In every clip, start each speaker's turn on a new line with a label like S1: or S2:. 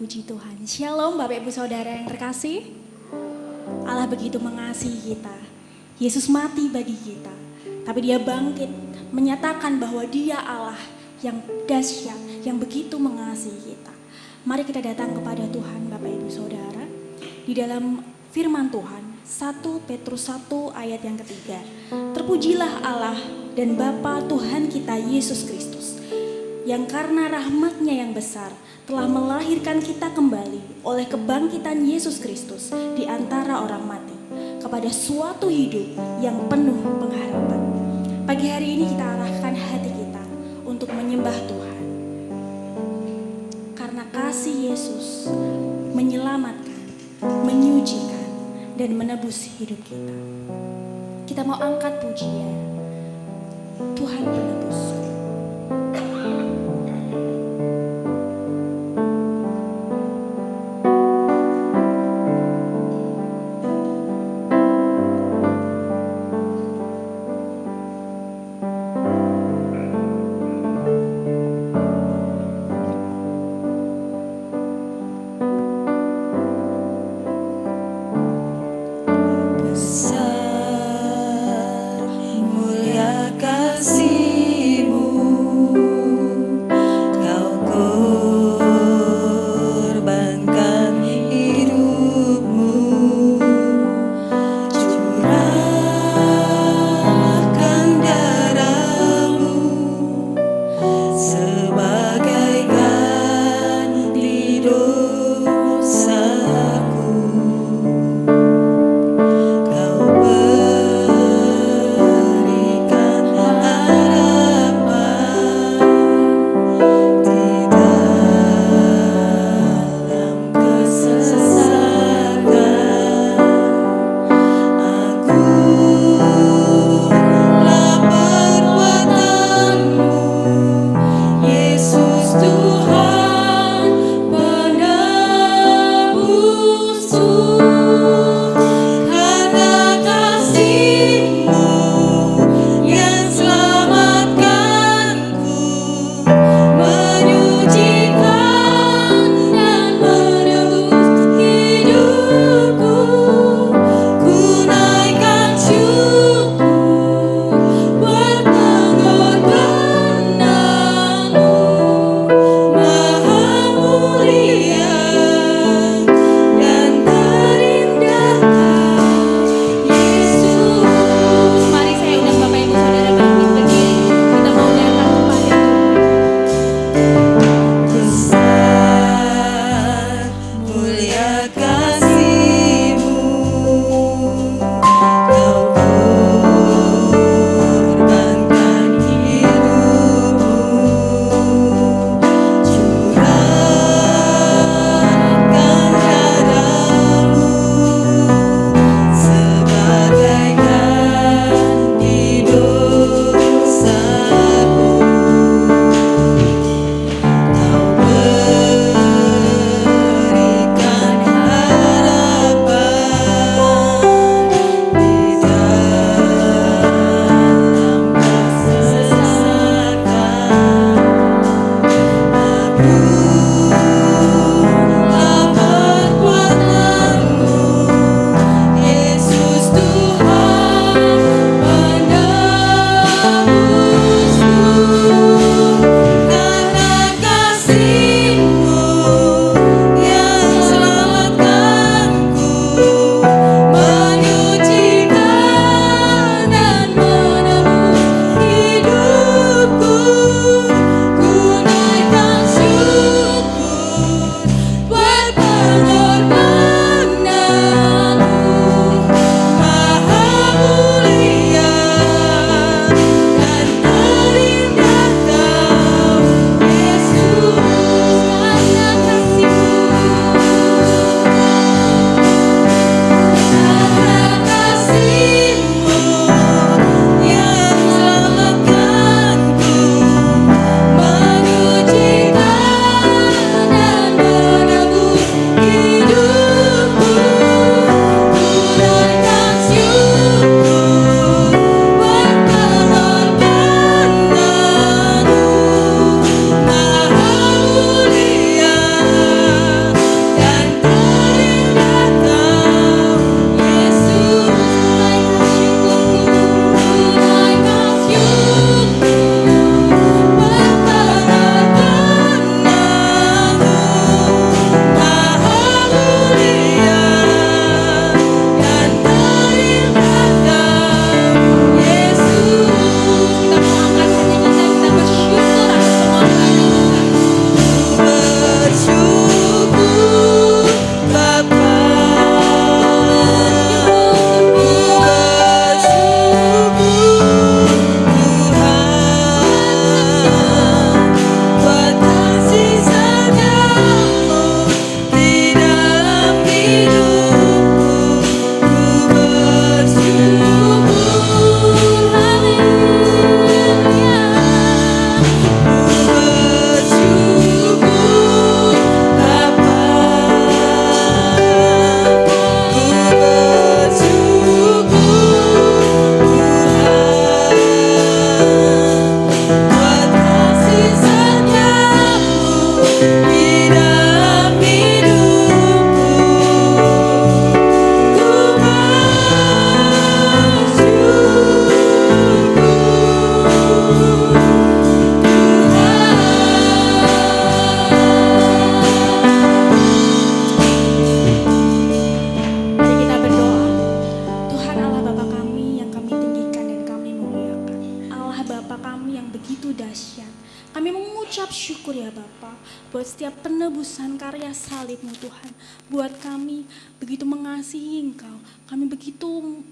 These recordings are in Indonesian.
S1: Puji Tuhan. Shalom Bapak Ibu Saudara yang terkasih. Allah begitu mengasihi kita. Yesus mati bagi kita. Tapi dia bangkit menyatakan bahwa dia Allah yang dahsyat, yang begitu mengasihi kita. Mari kita datang kepada Tuhan Bapak Ibu Saudara. Di dalam firman Tuhan 1 Petrus 1 ayat yang ketiga. Terpujilah Allah dan Bapa Tuhan kita Yesus Kristus, yang karena rahmat-Nya yang besar telah melahirkan kita kembali oleh kebangkitan Yesus Kristus di antara orang mati kepada suatu hidup yang penuh pengharapan. Pagi hari ini kita arahkan hati kita untuk menyembah Tuhan. Karena kasih Yesus menyelamatkan, menyucikan, dan menebus hidup kita. Kita mau angkat pujian. Tuhan penebus. setiap penebusan karya salib-Mu Tuhan. Buat kami begitu mengasihi Engkau, kami begitu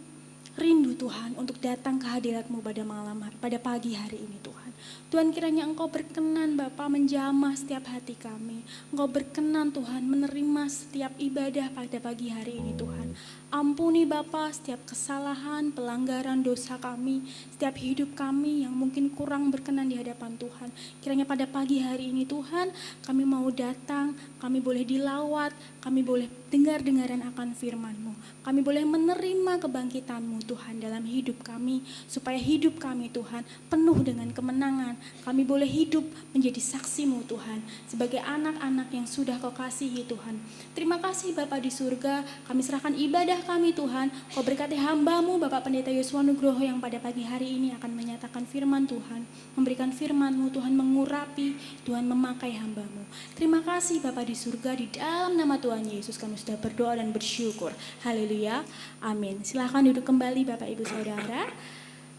S1: rindu Tuhan untuk datang ke hadirat-Mu pada pagi hari ini Tuhan. Tuhan, kiranya Engkau berkenan Bapa menjamah setiap hati kami. Engkau berkenan Tuhan menerima setiap ibadah pada pagi hari ini Tuhan. Ampuni Bapa setiap kesalahan, pelanggaran, dosa kami, setiap hidup kami yang mungkin kurang berkenan di hadapan Tuhan. Kiranya pada pagi hari ini Tuhan, kami mau datang, kami boleh dilawat, kami boleh dengar-dengaran akan firman-Mu. Kami boleh menerima kebangkitan-Mu Tuhan dalam hidup kami, supaya hidup kami Tuhan penuh dengan kemenangan. Kami boleh hidup menjadi saksi-Mu Tuhan, sebagai anak-anak yang sudah Kau kasihi Tuhan. Terima kasih Bapa di surga, kami serahkan ibadah kami Tuhan. Kau berkati hamba-Mu Bapak Pendeta Yosua Nugroho yang pada pagi hari ini akan menyatakan firman Tuhan, memberikan firman-Mu Tuhan, mengurapi, Tuhan memakai hamba-Mu. Terima kasih Bapa di surga, di dalam nama Tuhan Yesus kami sudah berdoa dan bersyukur. Haleluya, amin. Silahkan duduk kembali Bapak Ibu Saudara.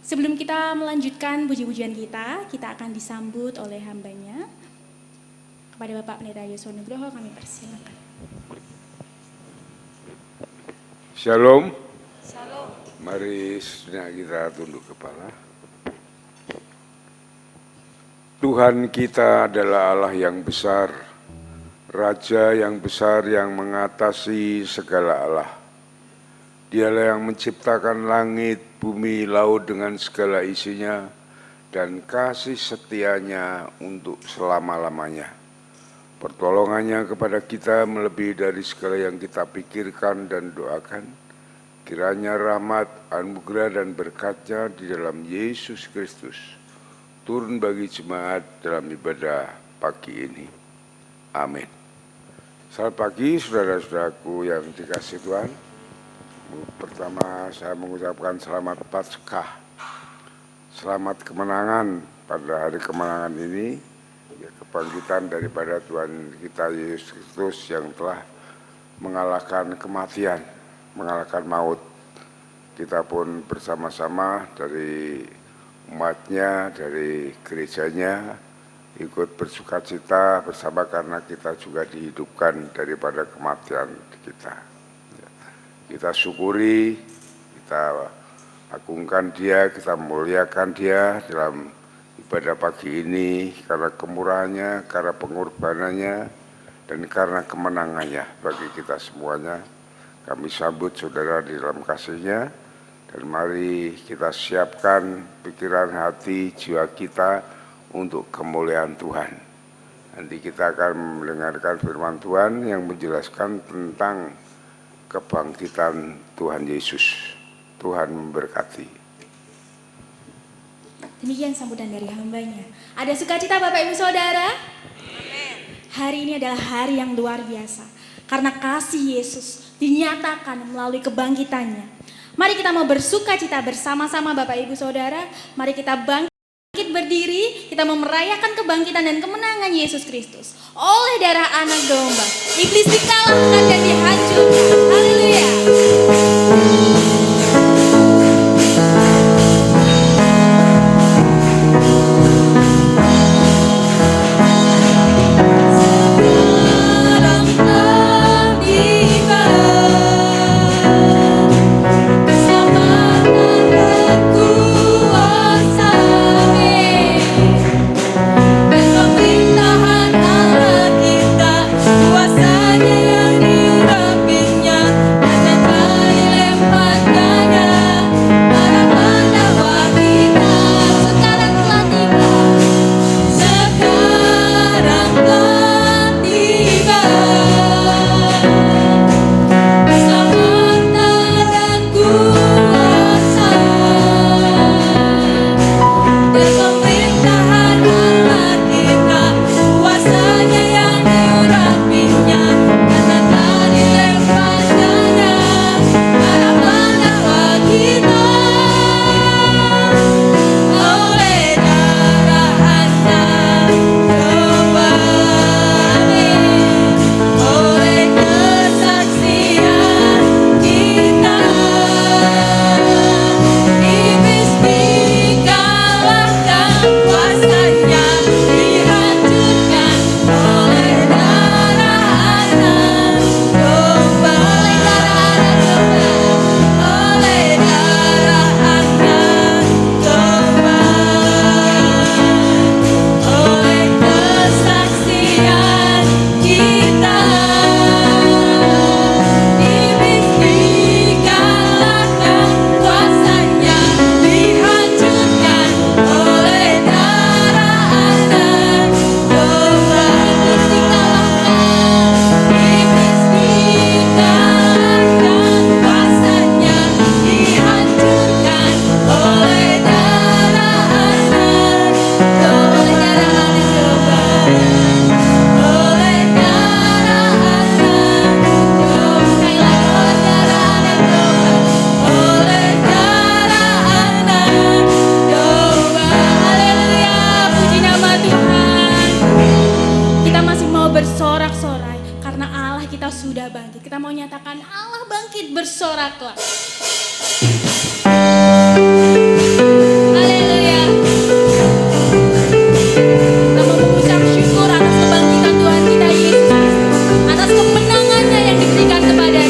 S1: Sebelum kita melanjutkan puji-pujian kita akan disambut oleh hambanya. Kepada Bapak Pendeta Yosua Nugroho kami persilakan.
S2: Shalom. Shalom. Mari sejenak kita tunduk kepala. Tuhan kita adalah Allah yang besar, Raja yang besar yang mengatasi segala Allah. Dialah yang menciptakan langit, bumi, laut dengan segala isinya, dan kasih setianya untuk selama-lamanya. Pertolongannya kepada kita melebihi dari segala yang kita pikirkan dan doakan. Kiranya rahmat, anugerah dan berkat-Nya di dalam Yesus Kristus turun bagi jemaat dalam ibadah pagi ini. Amin. Selamat pagi saudara-saudaraku yang dikasihi Tuhan. Pertama saya mengucapkan selamat Paskah. Selamat kemenangan pada hari kemenangan ini. Kebangkitan daripada Tuhan kita Yesus Kristus yang telah mengalahkan kematian, mengalahkan maut. Kita pun bersama-sama dari umatnya, dari gerejanya, ikut bersukacita bersama karena kita juga dihidupkan daripada kematian kita. Kita syukuri, kita agungkan Dia, kita muliakan Dia dalam ibadah pagi ini karena kemurahannya, karena pengorbanannya, dan karena kemenangannya bagi kita semuanya. Kami sambut saudara di dalam kasih-Nya, dan mari kita siapkan pikiran, hati, jiwa kita untuk kemuliaan Tuhan. Nanti kita akan mendengarkan firman Tuhan yang menjelaskan tentang kebangkitan Tuhan Yesus. Tuhan memberkati.
S1: Demikian sambutan dari hambanya. Ada sukacita Bapak Ibu Saudara? Hari ini adalah hari yang luar biasa. Karena kasih Yesus dinyatakan melalui kebangkitannya. Mari kita mau bersukacita bersama-sama Bapak Ibu Saudara. Mari kita bangkit berdiri. Kita mau merayakan kebangkitan dan kemenangan Yesus Kristus. Oleh darah anak domba. Iblis dikalahkan dan dihancurkan. Haleluya.
S3: Pemerintahan Allah kita, kuasanya yang dirapinya.
S1: menyatakan Allah bangkit, bersoraklah. Haleluya. Kita mau mengucap syukur atas kebangkitan Tuhan kita Yesus, atas kemenangannya yang diberikan kepada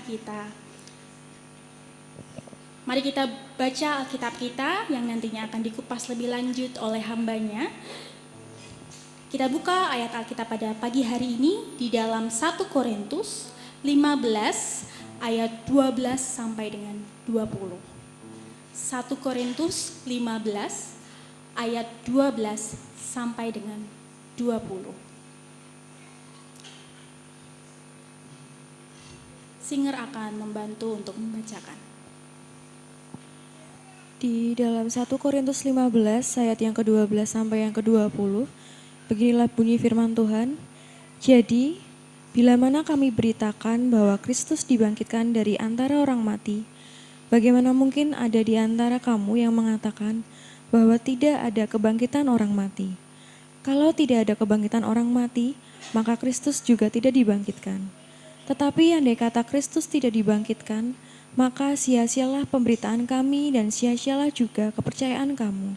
S1: kita. Mari kita baca Alkitab kita yang nantinya akan dikupas lebih lanjut oleh hambanya. Kita buka ayat Alkitab pada pagi hari ini di dalam 1 Korintus 15 ayat 12 sampai dengan 20. 1 Korintus 15 ayat 12 sampai dengan 20. Singer akan membantu untuk membacakan.
S3: Di dalam 1 Korintus 15 ayat yang ke-12 sampai yang ke-20, beginilah bunyi firman Tuhan. Jadi, bila mana kami beritakan bahwa Kristus dibangkitkan dari antara orang mati, bagaimana mungkin ada di antara kamu yang mengatakan bahwa tidak ada kebangkitan orang mati? Kalau tidak ada kebangkitan orang mati, maka Kristus juga tidak dibangkitkan. Tetapi andai kata Kristus tidak dibangkitkan, maka sia-sialah pemberitaan kami dan sia-sialah juga kepercayaan kamu.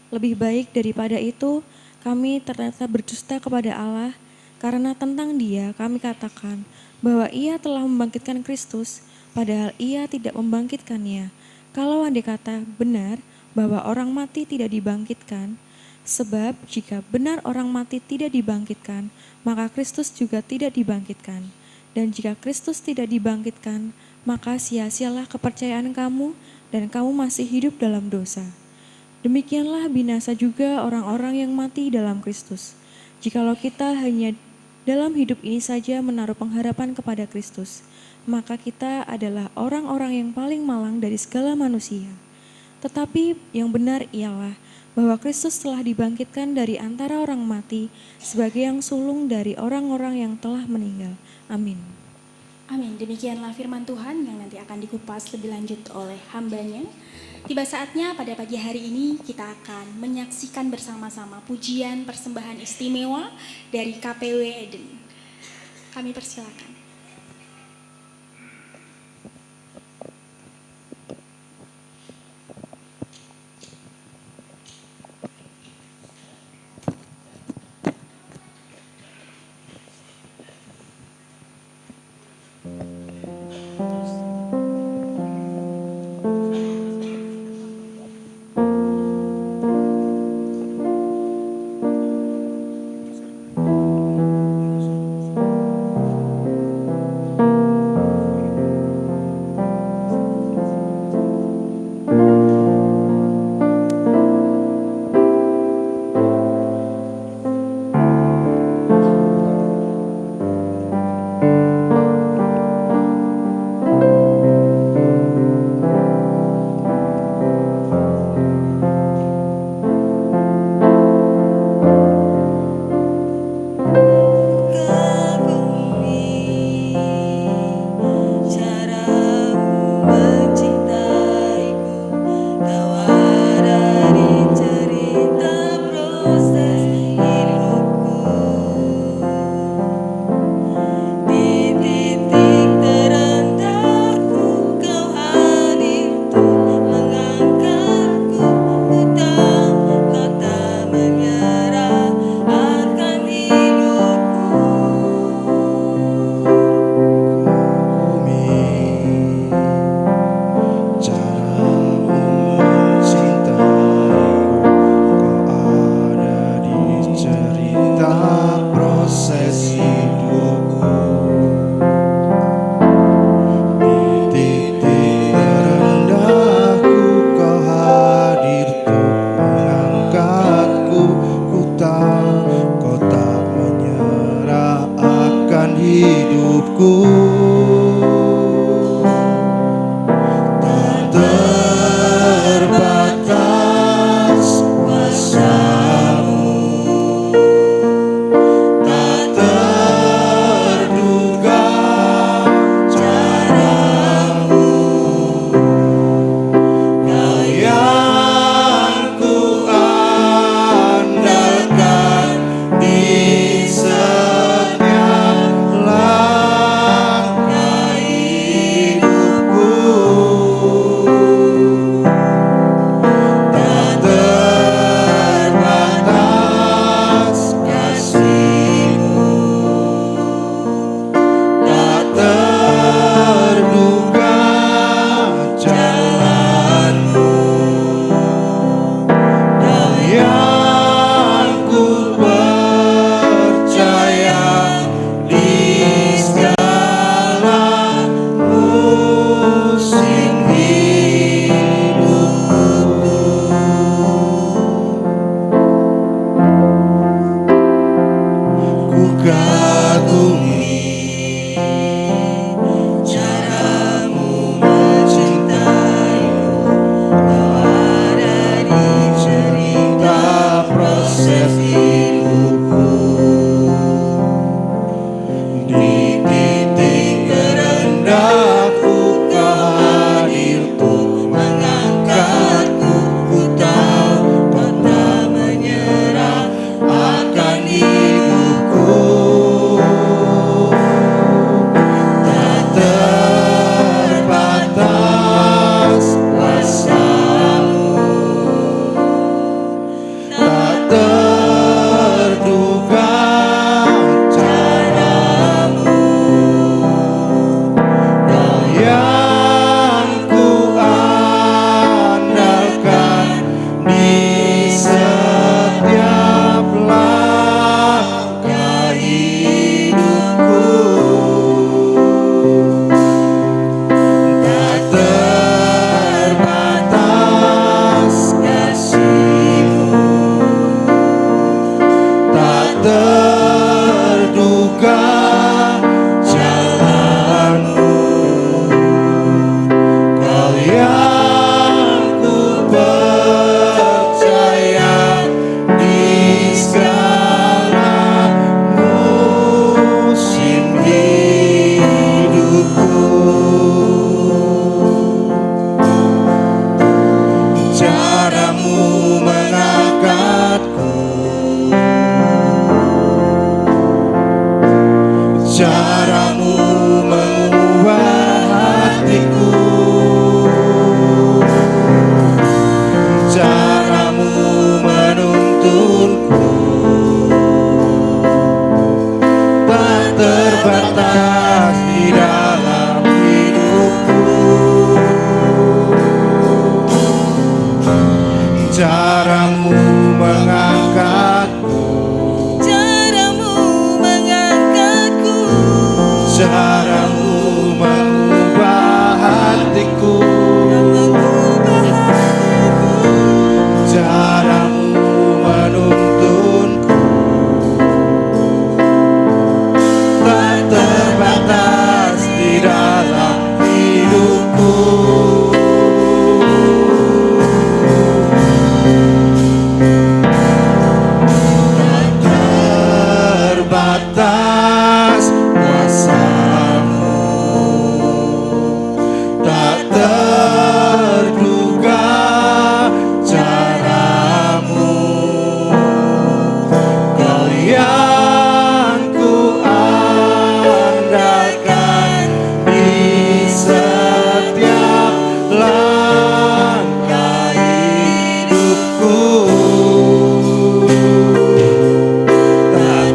S3: Lebih baik daripada itu, kami ternyata berdusta kepada Allah, karena tentang Dia kami katakan bahwa Ia telah membangkitkan Kristus, padahal Ia tidak membangkitkannya. Kalau andai kata benar bahwa orang mati tidak dibangkitkan, sebab jika benar orang mati tidak dibangkitkan, maka Kristus juga tidak dibangkitkan. Dan jika Kristus tidak dibangkitkan, maka sia-sialah kepercayaan kamu dan kamu masih hidup dalam dosa. Demikianlah binasa juga orang-orang yang mati dalam Kristus. Jikalau kita hanya dalam hidup ini saja menaruh pengharapan kepada Kristus, maka kita adalah orang-orang yang paling malang dari segala manusia. Tetapi yang benar ialah bahwa Kristus telah dibangkitkan dari antara orang mati sebagai yang sulung dari orang-orang yang telah meninggal. Amin.
S1: Amin. Demikianlah firman Tuhan yang nanti akan dikupas lebih lanjut oleh hambanya. Tiba saatnya pada pagi hari ini kita akan menyaksikan bersama-sama pujian persembahan istimewa dari KPW Eden. Kami persilakan.
S4: Caramu mengubah hatiku, caramu menuntunku, tak terbatas di dalam hidupku. Caramu mengangkatku, caramu mengubah hatiku, caramu menuntunku, tak terbatas di dalam hidupku. Tak terbatas kuasamu, tak terduga caramu, Kau yang ku andalkan di setiap langkah hidupku. Tak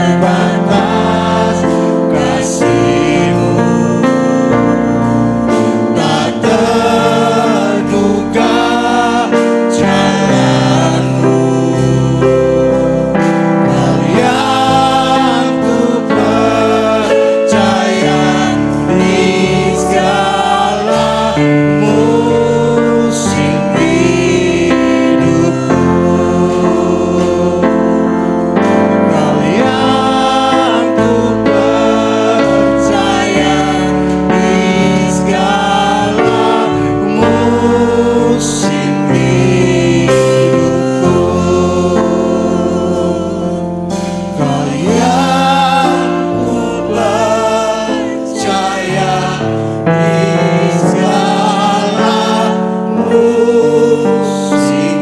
S4: terbatas kasih-Mu, tak terduga jalan-Mu, Kau yang ku percaya di segala musim hidupku. Kau yang ku percaya di segala musim hidupku. Kau yang ku percaya di segala musim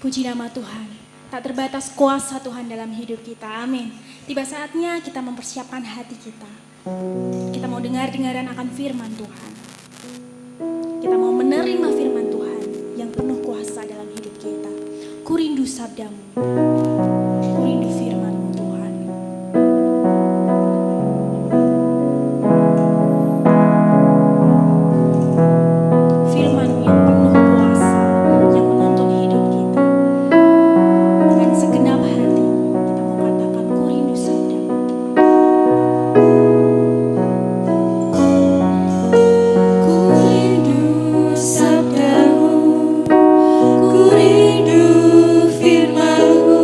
S1: Puji nama Tuhan. Tak terbatas kuasa Tuhan dalam hidup kita. Amin. Tiba saatnya kita mempersiapkan hati kita. Kita mau dengar-dengaran akan firman Tuhan. Kita mau menerima firman Tuhan yang penuh kuasa dalam hidup kita. Ku rindu sabdamu. Ku rindu firman-Mu Tuhan. Firman-Mu yang penuh kuasa, yang menuntun hidup kita. Dengan segenap hati kita mau katakan ku rindu sabdamu.
S3: Ku rindu sabdamu, ku rindu firman-Mu.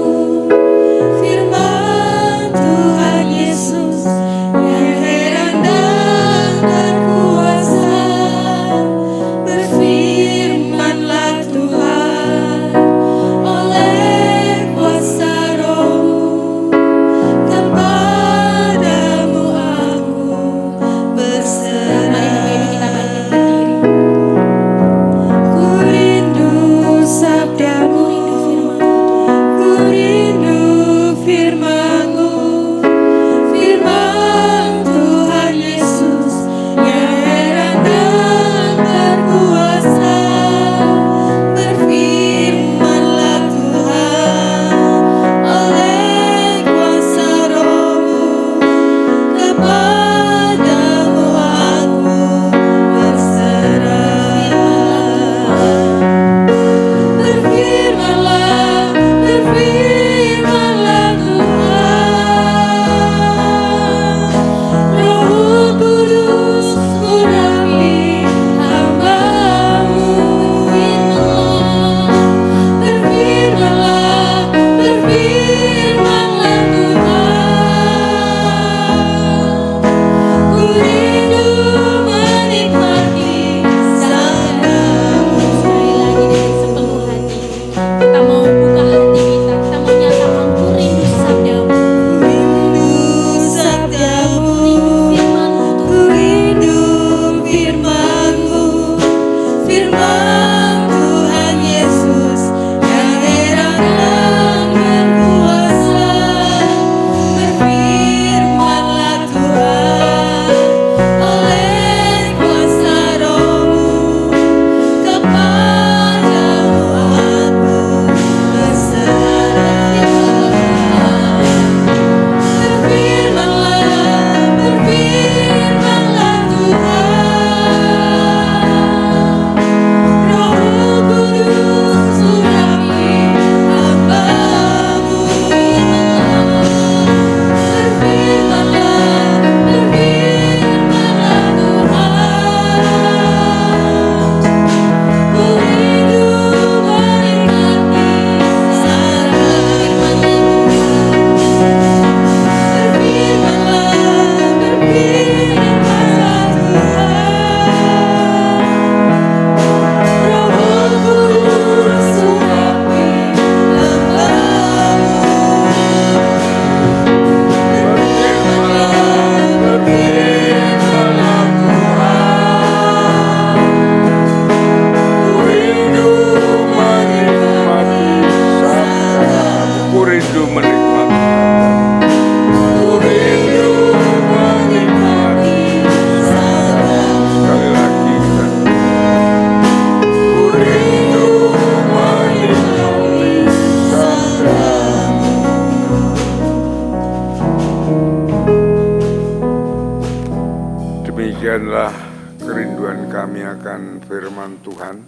S2: kerinduan kami akan firman Tuhan.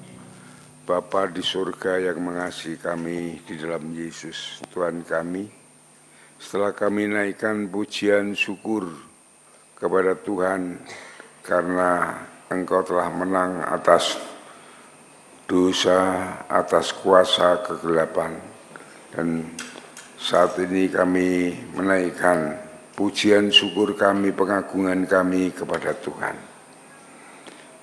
S2: Bapa di surga yang mengasihi kami di dalam Yesus Tuhan kami, setelah kami naikkan pujian syukur kepada Tuhan karena Engkau telah menang atas dosa, atas kuasa kegelapan, dan saat ini kami menaikkan pujian syukur kami, pengagungan kami kepada Tuhan.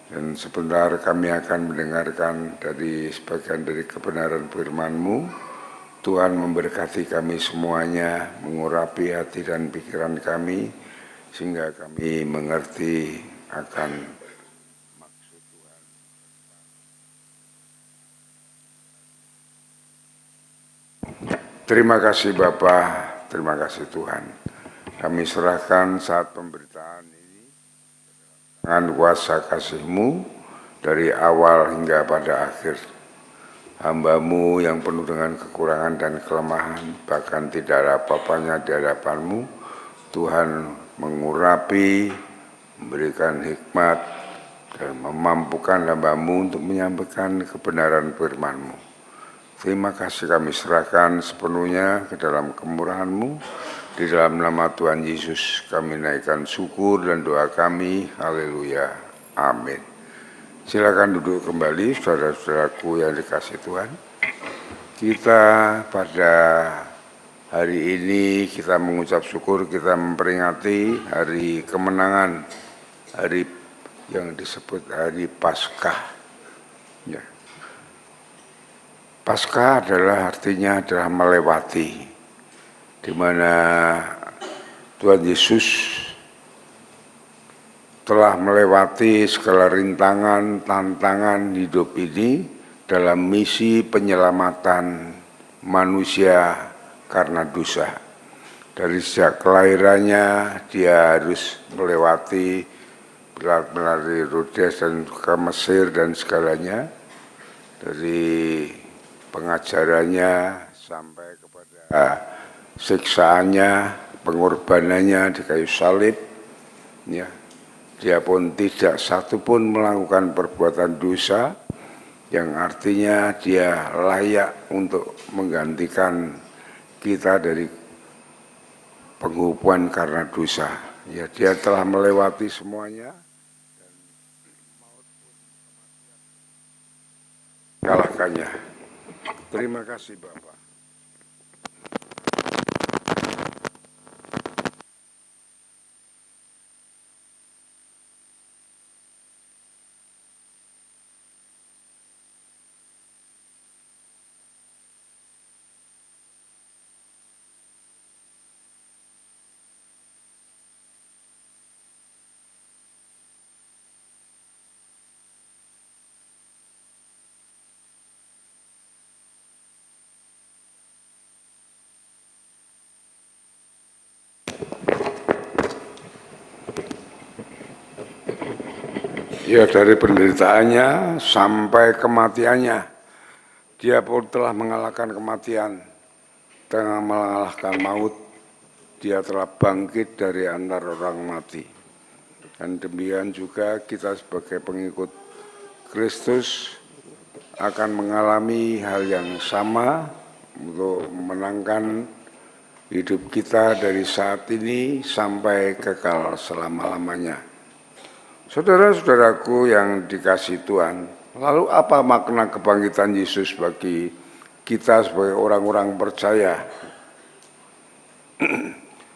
S2: Dan sebentar kami akan mendengarkan dari sebagian dari kebenaran firman-Mu. Tuhan memberkati kami semuanya, mengurapi hati dan pikiran kami, sehingga kami mengerti akan maksud Tuhan. Terima kasih Bapa, terima kasih Tuhan. Kami serahkan saat pemberitaan ini dengan kuasa kasih-Mu dari awal hingga pada akhir. Hamba-Mu yang penuh dengan kekurangan dan kelemahan, bahkan tidak ada apa-apanya di hadapan-Mu, Tuhan mengurapi, memberikan hikmat, dan memampukan hamba-Mu untuk menyampaikan kebenaran firman-Mu. Terima kasih kami serahkan sepenuhnya ke dalam kemurahan-Mu. Di dalam nama Tuhan Yesus kami naikkan syukur dan doa kami. Haleluya. Amin. Silakan duduk kembali saudara-saudaraku yang dikasihi Tuhan. Kita pada hari ini kita mengucap syukur, kita memperingati hari kemenangan, hari yang disebut hari Paskah. Ya. Paskah artinya adalah melewati, di mana Tuhan Yesus telah melewati segala rintangan, tantangan hidup ini dalam misi penyelamatan manusia karena dosa. Dari sejak kelahirannya dia harus melewati melalui Rodes dan ke Mesir dan segalanya, dari pengajarannya sampai kepada siksaannya, pengorbanannya di kayu salib, ya, dia pun tidak satupun melakukan perbuatan dosa, yang artinya dia layak untuk menggantikan kita dari penghukuman karena dosa. Ya, dia telah melewati semuanya dan maut pun kalahkannya. Terima kasih Bapak. Ya, dari penderitaannya sampai kematiannya, dia pun telah mengalahkan kematian, telah mengalahkan maut, dia telah bangkit dari antara orang mati. Dan demikian juga kita sebagai pengikut Kristus akan mengalami hal yang sama untuk memenangkan hidup kita dari saat ini sampai kekal selama-lamanya. Saudara-saudaraku yang dikasihi Tuhan, lalu apa makna kebangkitan Yesus bagi kita sebagai orang-orang percaya?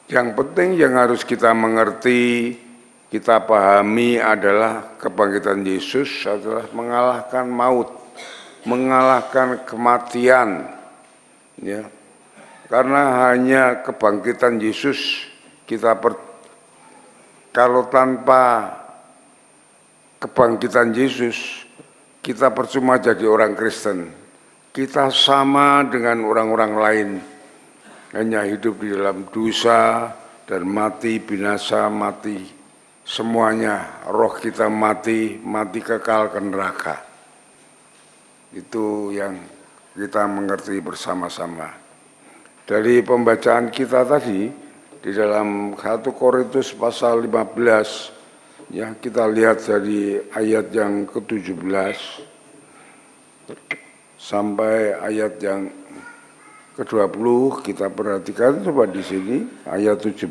S2: Yang penting yang harus kita mengerti, kita pahami adalah kebangkitan Yesus adalah mengalahkan maut, mengalahkan kematian. Ya. Karena hanya kebangkitan Yesus kalau tanpa kebangkitan Yesus, kita percuma jadi orang Kristen. Kita sama dengan orang-orang lain, hanya hidup di dalam dosa dan mati, binasa, mati. Semuanya, roh kita mati kekal ke neraka. Itu yang kita mengerti bersama-sama. Dari pembacaan kita tadi, di dalam 1 Korintus pasal 15, Ya, kita lihat dari ayat yang ke-17 sampai ayat yang ke-20, kita perhatikan coba di sini ayat 17.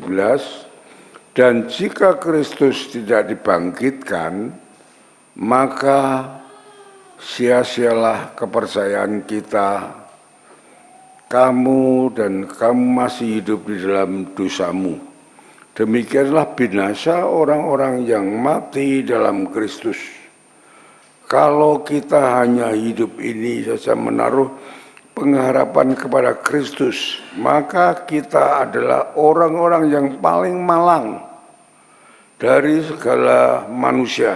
S2: Dan jika Kristus tidak dibangkitkan, maka sia-sialah kepercayaan kita, kamu masih hidup di dalam dosamu. Demikianlah binasa orang-orang yang mati dalam Kristus. Kalau kita hanya hidup ini saja menaruh pengharapan kepada Kristus, maka kita adalah orang-orang yang paling malang dari segala manusia.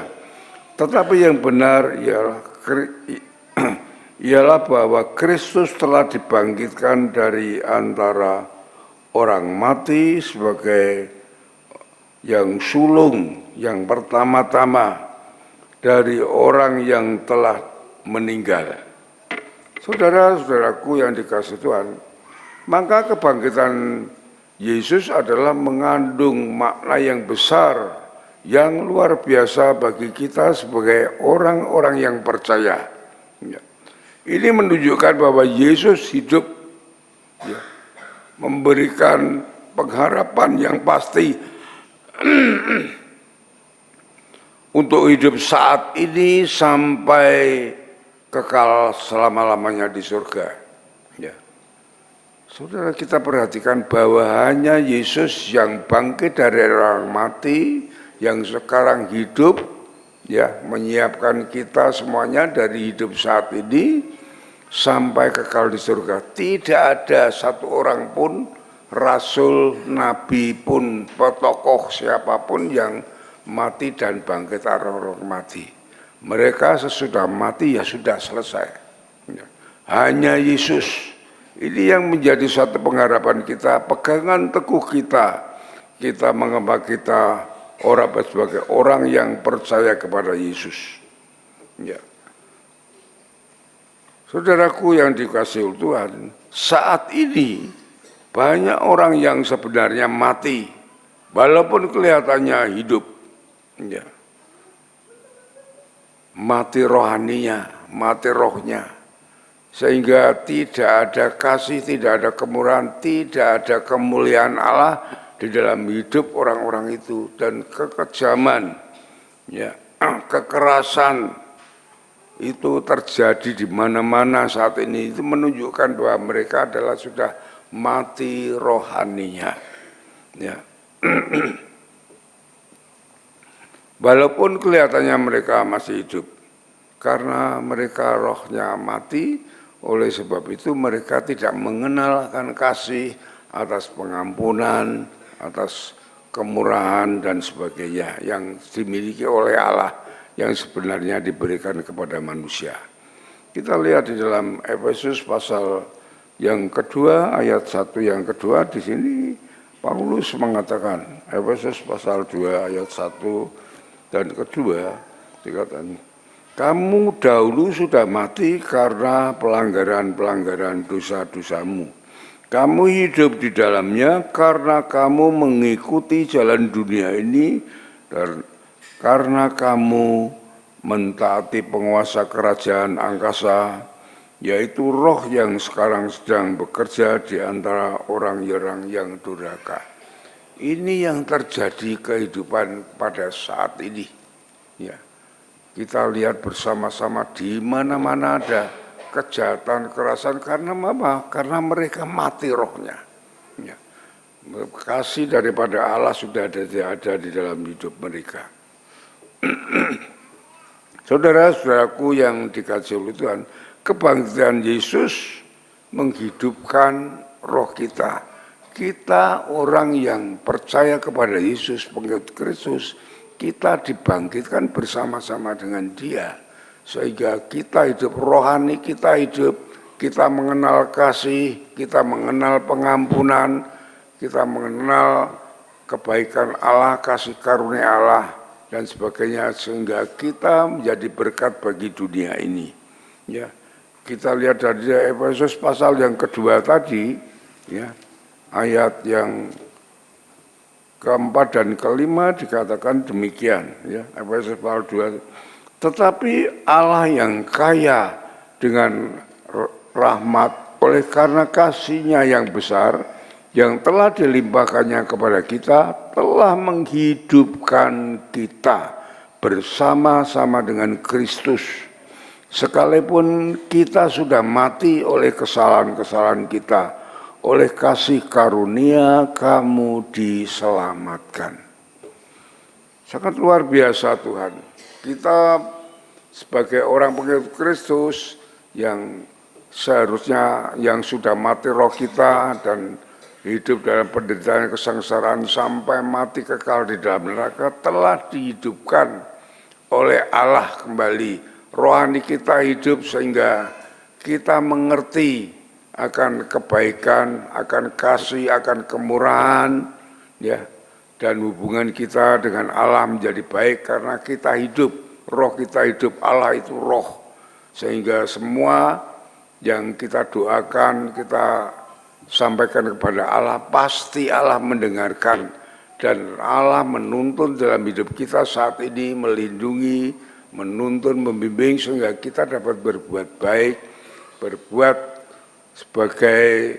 S2: Tetapi yang benar ialah bahwa Kristus telah dibangkitkan dari antara orang mati sebagai yang sulung, yang pertama-tama dari orang yang telah meninggal. Saudara-saudaraku yang dikasihi Tuhan, maka kebangkitan Yesus adalah mengandung makna yang besar, yang luar biasa bagi kita sebagai orang-orang yang percaya. Ini menunjukkan bahwa Yesus hidup, memberikan pengharapan yang pasti untuk hidup saat ini sampai kekal selama-lamanya di surga. Ya. Saudara, kita perhatikan bahwa hanya Yesus yang bangkit dari orang mati, yang sekarang hidup, ya, menyiapkan kita semuanya dari hidup saat ini sampai kekal di surga. Tidak ada satu orang pun, rasul, nabi pun, tokoh siapapun yang mati dan bangkit dari orang mati. Mereka sesudah mati ya sudah selesai. Hanya Yesus. Ini yang menjadi satu pengharapan kita, pegangan teguh kita. Kita mengapa kita orang sebagai orang yang percaya kepada Yesus. Ya. Saudaraku yang dikasihi Tuhan, saat ini banyak orang yang sebenarnya mati, walaupun kelihatannya hidup. Ya. Mati rohaninya, mati rohnya. Sehingga tidak ada kasih, tidak ada kemurahan, tidak ada kemuliaan Allah di dalam hidup orang-orang itu. Dan kekejaman, ya, kekerasan itu terjadi di mana-mana saat ini. Itu menunjukkan bahwa mereka adalah sudah mati rohaninya. Ya. Walaupun kelihatannya mereka masih hidup, karena mereka rohnya mati, oleh sebab itu mereka tidak mengenalkan kasih atas pengampunan, atas kemurahan dan sebagainya yang dimiliki oleh Allah yang sebenarnya diberikan kepada manusia. Kita lihat di dalam Efesus pasal yang kedua, ayat 1 yang kedua, di sini Paulus mengatakan, Efesus pasal 2 ayat 1 dan kedua, dikatakan, kamu dahulu sudah mati karena pelanggaran-pelanggaran dosa-dosamu. Kamu hidup di dalamnya karena kamu mengikuti jalan dunia ini, dan karena kamu mentaati penguasa kerajaan angkasa, yaitu roh yang sekarang sedang bekerja di antara orang-orang yang durhaka. Ini yang terjadi kehidupan pada saat ini. Ya. Kita lihat bersama-sama di mana-mana ada kejahatan, kekerasan, karena apa? Karena mereka mati rohnya. Ya. Kasih daripada Allah sudah ada di dalam hidup mereka. Saudara-saudaraku yang dikasihi oleh Tuhan, kebangkitan Yesus menghidupkan roh kita. Kita orang yang percaya kepada Yesus, pengikut Kristus, kita dibangkitkan bersama-sama dengan Dia. Sehingga kita hidup rohani, kita hidup, kita mengenal kasih, kita mengenal pengampunan, kita mengenal kebaikan Allah, kasih karunia Allah, dan sebagainya. Sehingga kita menjadi berkat bagi dunia ini. Ya, kita lihat dari Efesus pasal yang kedua tadi, ya, ayat yang keempat dan kelima dikatakan demikian, ya, Efesus pasal 2. Tetapi Allah yang kaya dengan rahmat oleh karena kasih-Nya yang besar yang telah dilimpahkannya kepada kita, telah menghidupkan kita bersama-sama dengan Kristus. Sekalipun kita sudah mati oleh kesalahan-kesalahan kita, oleh kasih karunia kamu diselamatkan. Sangat luar biasa Tuhan. Kita sebagai orang pengikut Kristus yang seharusnya yang sudah mati roh kita dan hidup dalam penderitaan kesengsaraan sampai mati kekal di dalam neraka, telah dihidupkan oleh Allah kembali. Rohani kita hidup sehingga kita mengerti akan kebaikan, akan kasih, akan kemurahan, ya, dan hubungan kita dengan Allah menjadi baik karena kita hidup, roh kita hidup, Allah itu roh. Sehingga semua yang kita doakan, kita sampaikan kepada Allah, pasti Allah mendengarkan. Dan Allah menuntun dalam hidup kita saat ini, melindungi, menuntun, membimbing sehingga kita dapat berbuat baik, berbuat sebagai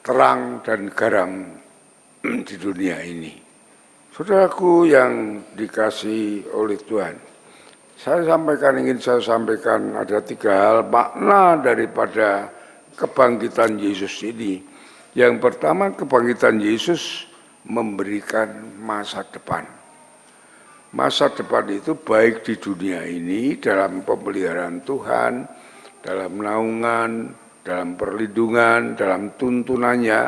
S2: terang dan garam di dunia ini. Saudaraku yang dikasihi oleh Tuhan, ingin saya sampaikan ada 3 hal makna daripada kebangkitan Yesus ini. Yang pertama, kebangkitan Yesus memberikan masa depan. Masa depan itu baik di dunia ini dalam pemeliharaan Tuhan, dalam naungan, dalam perlindungan, dalam tuntunannya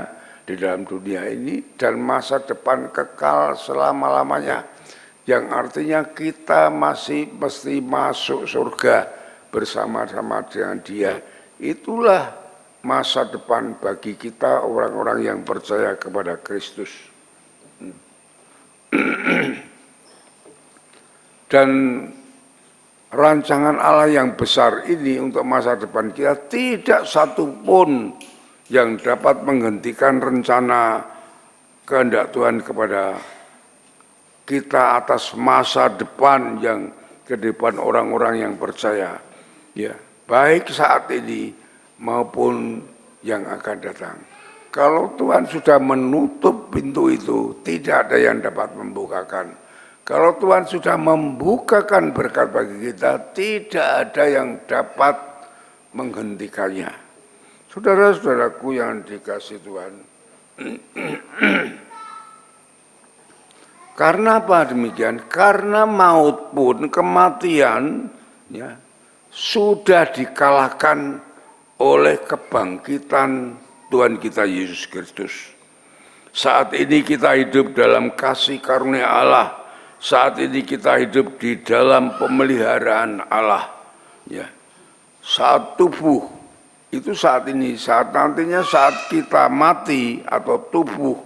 S2: di dalam dunia ini, dan masa depan kekal selama-lamanya. Yang artinya kita masih mesti masuk surga bersama-sama dengan Dia. Itulah masa depan bagi kita orang-orang yang percaya kepada Kristus. Dan rancangan Allah yang besar ini untuk masa depan kita, tidak satu pun yang dapat menghentikan rencana kehendak Tuhan kepada kita atas masa depan yang ke depan orang-orang yang percaya, ya, baik saat ini maupun yang akan datang. Kalau Tuhan sudah menutup pintu itu, tidak ada yang dapat membukakan. Kalau Tuhan sudah membukakan berkat bagi kita, tidak ada yang dapat menghentikannya. Saudara-saudaraku yang dikasihi Tuhan, karena apa demikian? Karena maut pun, kematian, ya, sudah dikalahkan oleh kebangkitan Tuhan kita Yesus Kristus. Saat ini kita hidup dalam kasih karunia Allah. Saat ini kita hidup di dalam pemeliharaan Allah. Ya. Saat tubuh, itu saat ini. Saat nantinya saat kita mati atau tubuh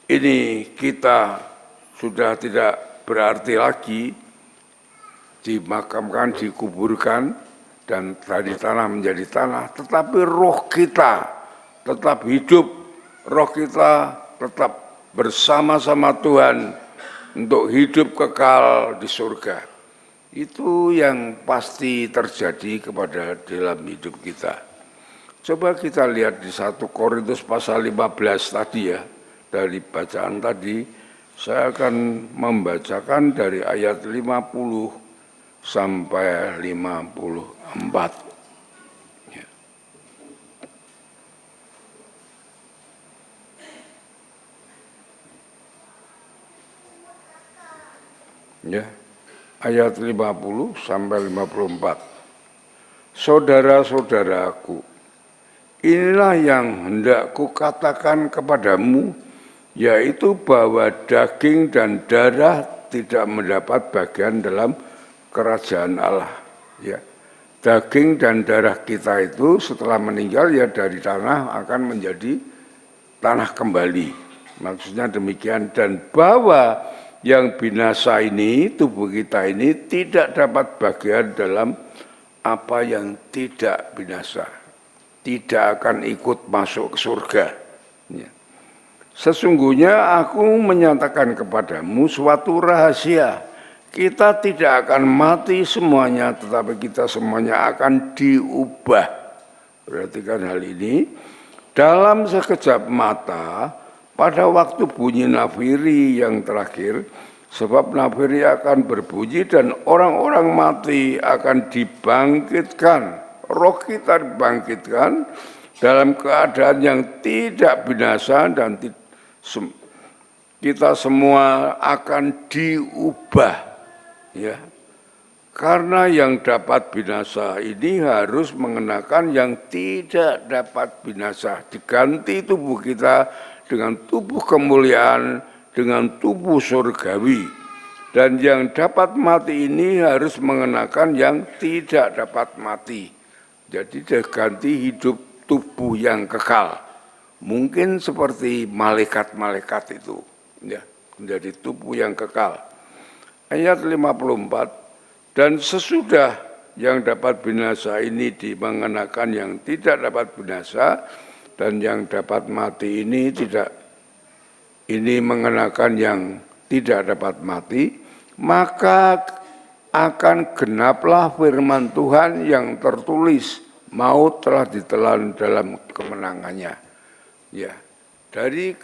S2: ini kita sudah tidak berarti lagi, dimakamkan, dikuburkan, dan dari tanah menjadi tanah. Tetapi roh kita tetap hidup, roh kita tetap bersama-sama Tuhan untuk hidup kekal di surga. Itu yang pasti terjadi kepada dalam hidup kita. Coba kita lihat di 1 Korintus pasal 15 tadi ya, dari bacaan tadi, saya akan membacakan dari ayat 50 sampai 54. Ya, ayat 50 sampai 54. Saudara-saudaraku, inilah yang hendak kukatakan kepadamu, yaitu bahwa daging dan darah tidak mendapat bagian dalam kerajaan Allah. Ya, daging dan darah kita itu setelah meninggal ya dari tanah akan menjadi tanah kembali. Maksudnya demikian, dan bahwa yang binasa ini, tubuh kita ini tidak dapat bagian dalam apa yang tidak binasa. Tidak akan ikut masuk ke surga. Ya. Sesungguhnya aku menyatakan kepadamu suatu rahasia. Kita tidak akan mati semuanya, tetapi kita semuanya akan diubah. Perhatikan hal ini. Dalam sekejap mata, pada waktu bunyi nafiri yang terakhir, sebab nafiri akan berbunyi dan orang-orang mati akan dibangkitkan. Roh kita dibangkitkan dalam keadaan yang tidak binasa dan kita semua akan diubah, ya. Karena yang dapat binasa ini harus mengenakan yang tidak dapat binasa. Diganti tubuh kita dengan tubuh kemuliaan, dengan tubuh surgawi. Dan yang dapat mati ini harus mengenakan yang tidak dapat mati. Jadi diganti hidup tubuh yang kekal. Mungkin seperti malaikat-malaikat itu, ya, menjadi tubuh yang kekal. Ayat 54, dan sesudah yang dapat binasa ini mengenakan yang tidak dapat binasa, dan yang dapat mati ini mengenakan yang tidak dapat mati, maka akan genaplah firman Tuhan yang tertulis, maut telah ditelan dalam kemenangannya. Ya, dari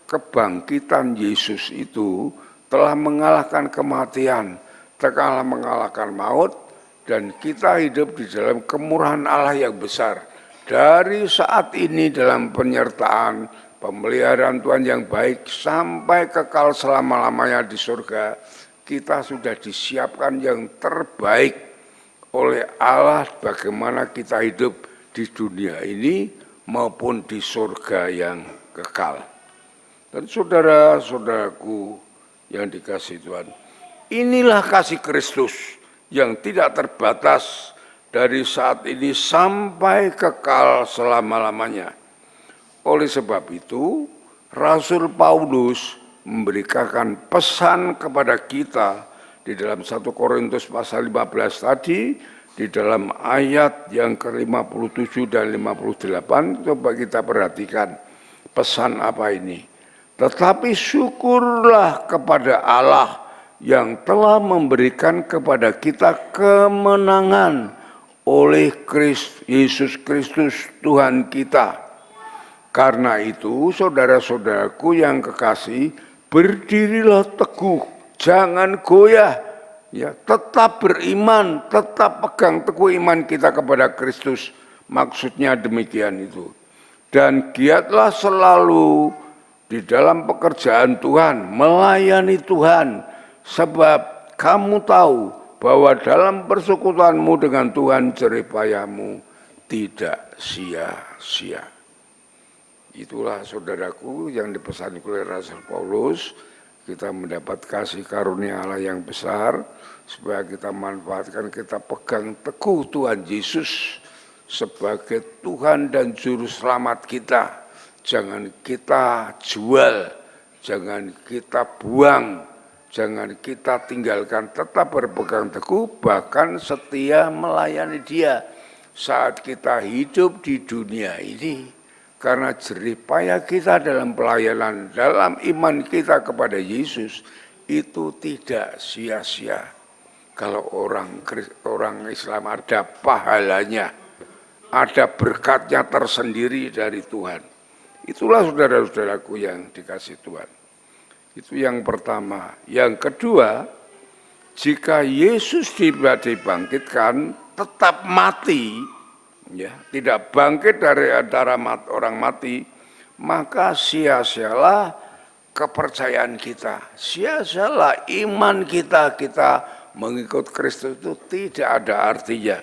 S2: kebangkitan Yesus itu telah mengalahkan kematian, telah mengalahkan maut, dan kita hidup di dalam kemurahan Allah yang besar. Dari saat ini dalam penyertaan, pemeliharaan Tuhan yang baik sampai kekal selama-lamanya di surga, kita sudah disiapkan yang terbaik oleh Allah bagaimana kita hidup di dunia ini maupun di surga yang kekal. Dan saudara-saudaraku yang dikasihi Tuhan, inilah kasih Kristus yang tidak terbatas dari saat ini sampai kekal selama-lamanya. Oleh sebab itu, Rasul Paulus memberikan pesan kepada kita di dalam 1 Korintus pasal 15 tadi, di dalam ayat yang ke-57 dan 58, coba kita perhatikan pesan apa ini. Tetapi syukurlah kepada Allah yang telah memberikan kepada kita kemenangan oleh Yesus Kristus Tuhan kita. Karena itu, saudara-saudaraku yang kekasih, berdirilah teguh, jangan goyah, ya, tetap beriman, tetap pegang teguh iman kita kepada Kristus. Maksudnya demikian itu. Dan giatlah selalu di dalam pekerjaan Tuhan, melayani Tuhan, sebab kamu tahu bahwa dalam persekutuanmu dengan Tuhan jerih payahmu tidak sia-sia. Itulah saudaraku yang dipesan oleh Rasul Paulus, kita mendapat kasih karunia Allah yang besar, supaya kita manfaatkan, kita pegang teguh Tuhan Yesus sebagai Tuhan dan Juru Selamat kita. Jangan kita jual, jangan kita buang, jangan kita tinggalkan, tetap berpegang teguh, bahkan setia melayani Dia saat kita hidup di dunia ini. Karena jerih payah kita dalam pelayanan, dalam iman kita kepada Yesus, itu tidak sia-sia. Kalau orang Islam ada pahalanya, ada berkatnya tersendiri dari Tuhan. Itulah saudara-saudaraku yang dikasihi Tuhan. Itu yang pertama. Yang kedua, jika Yesus dibangkitkan tetap mati, ya, tidak bangkit dari antara orang mati, maka sia-sialah kepercayaan kita, sia-sialah iman kita mengikut Kristus itu tidak ada artinya.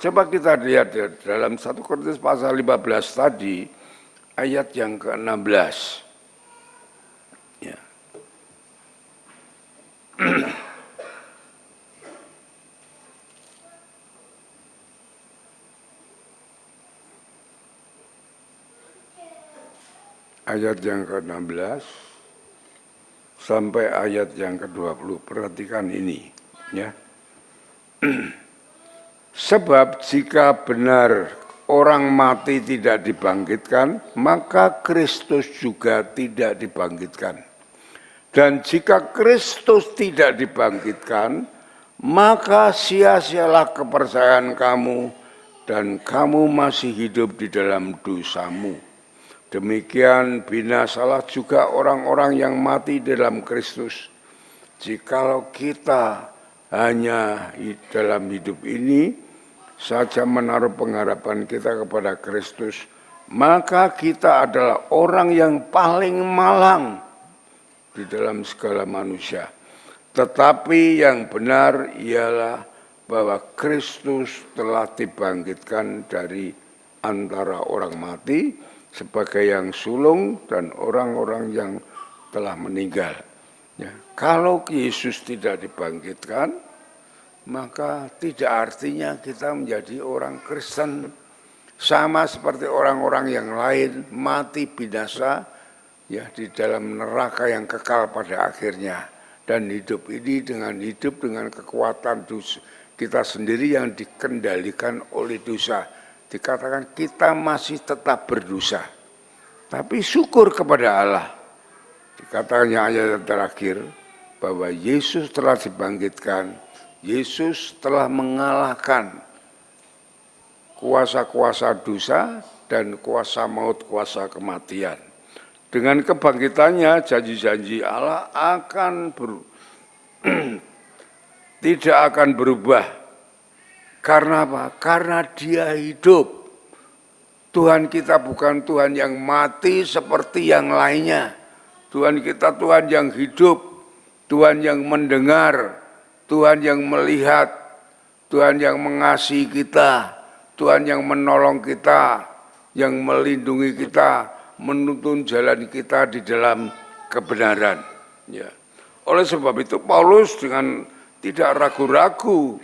S2: Coba kita lihat dalam 1 Korintus pasal 15 tadi, ayat yang ke-16. Ya. Ayat yang ke-16 sampai ayat yang ke-20. Perhatikan ini, ya. Sebab jika benar orang mati tidak dibangkitkan, maka Kristus juga tidak dibangkitkan. Dan jika Kristus tidak dibangkitkan, maka sia-sialah kepercayaan kamu dan kamu masih hidup di dalam dosamu. Demikian binasalah juga orang-orang yang mati dalam Kristus. Jikalau kita hanya dalam hidup ini saja menaruh pengharapan kita kepada Kristus, maka kita adalah orang yang paling malang di dalam segala manusia. Tetapi yang benar ialah bahwa Kristus telah dibangkitkan dari antara orang mati sebagai yang sulung dan orang-orang yang telah meninggal. Ya, kalau Yesus tidak dibangkitkan, maka tidak artinya kita menjadi orang Kristen. Sama seperti orang-orang yang lain mati binasa ya di dalam neraka yang kekal pada akhirnya. Dan hidup ini dengan kekuatan dosa kita sendiri yang dikendalikan oleh dosa. Dikatakan kita masih tetap berdosa. Tapi syukur kepada Allah. Dikatakannya ayat yang terakhir bahwa Yesus telah dibangkitkan, Yesus telah mengalahkan kuasa-kuasa dosa dan kuasa maut, kuasa kematian. Dengan kebangkitannya, janji-janji Allah tidak akan berubah. Karena apa? Karena Dia hidup. Tuhan kita bukan Tuhan yang mati seperti yang lainnya. Tuhan kita Tuhan yang hidup, Tuhan yang mendengar, Tuhan yang melihat, Tuhan yang mengasihi kita, Tuhan yang menolong kita, yang melindungi kita, menuntun jalan kita di dalam kebenaran. Ya. Oleh sebab itu Paulus dengan tidak ragu-ragu,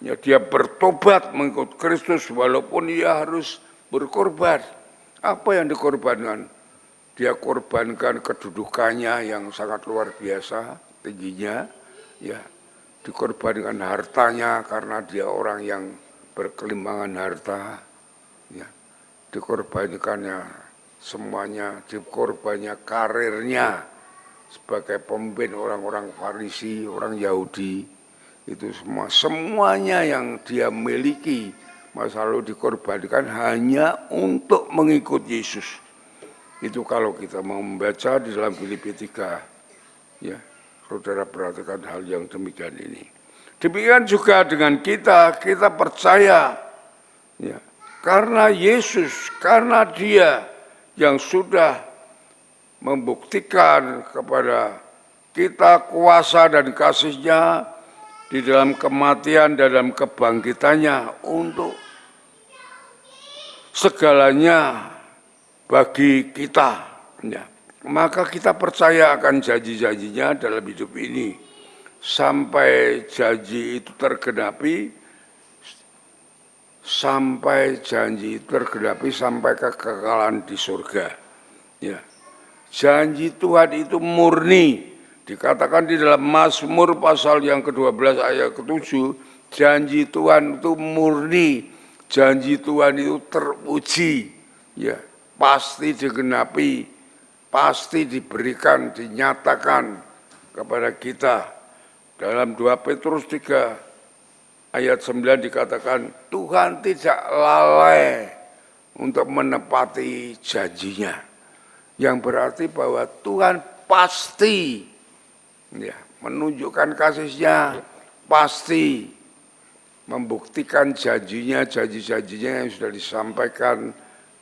S2: ya, dia bertobat mengikut Kristus walaupun ia harus berkorban. Apa yang dikorbankan? Dia korbankan kedudukannya yang sangat luar biasa tingginya, ya. Dikorbankan hartanya karena dia orang yang berkelimbangan harta, ya. Dikorbankannya semuanya, dikorbannya karirnya sebagai pemimpin orang-orang Farisi, orang Yahudi, itu semuanya yang dia miliki masa lalu dikorbankan hanya untuk mengikut Yesus. Itu kalau kita mau membaca di dalam Filipi 3, ya, saudara perhatikan hal yang demikian ini. Demikian juga dengan kita percaya, ya, karena Yesus, karena Dia yang sudah membuktikan kepada kita kuasa dan kasih-Nya di dalam kematian dan dalam kebangkitannya untuk segalanya bagi kita, ya. Maka kita percaya akan janji-janjinya dalam hidup ini sampai janji itu tergenapi, sampai kekekalan di surga, ya. Janji Tuhan itu murni, dikatakan di dalam Mazmur pasal yang ke-12 ayat ke-7, janji Tuhan itu murni, janji Tuhan itu teruji, ya. Pasti digenapi, pasti diberikan, dinyatakan kepada kita. Dalam 2 Petrus 3 ayat 9 dikatakan Tuhan tidak lalai untuk menepati janjinya. Yang berarti bahwa Tuhan pasti, ya, menunjukkan kasih-Nya, pasti membuktikan janji-janjinya yang sudah disampaikan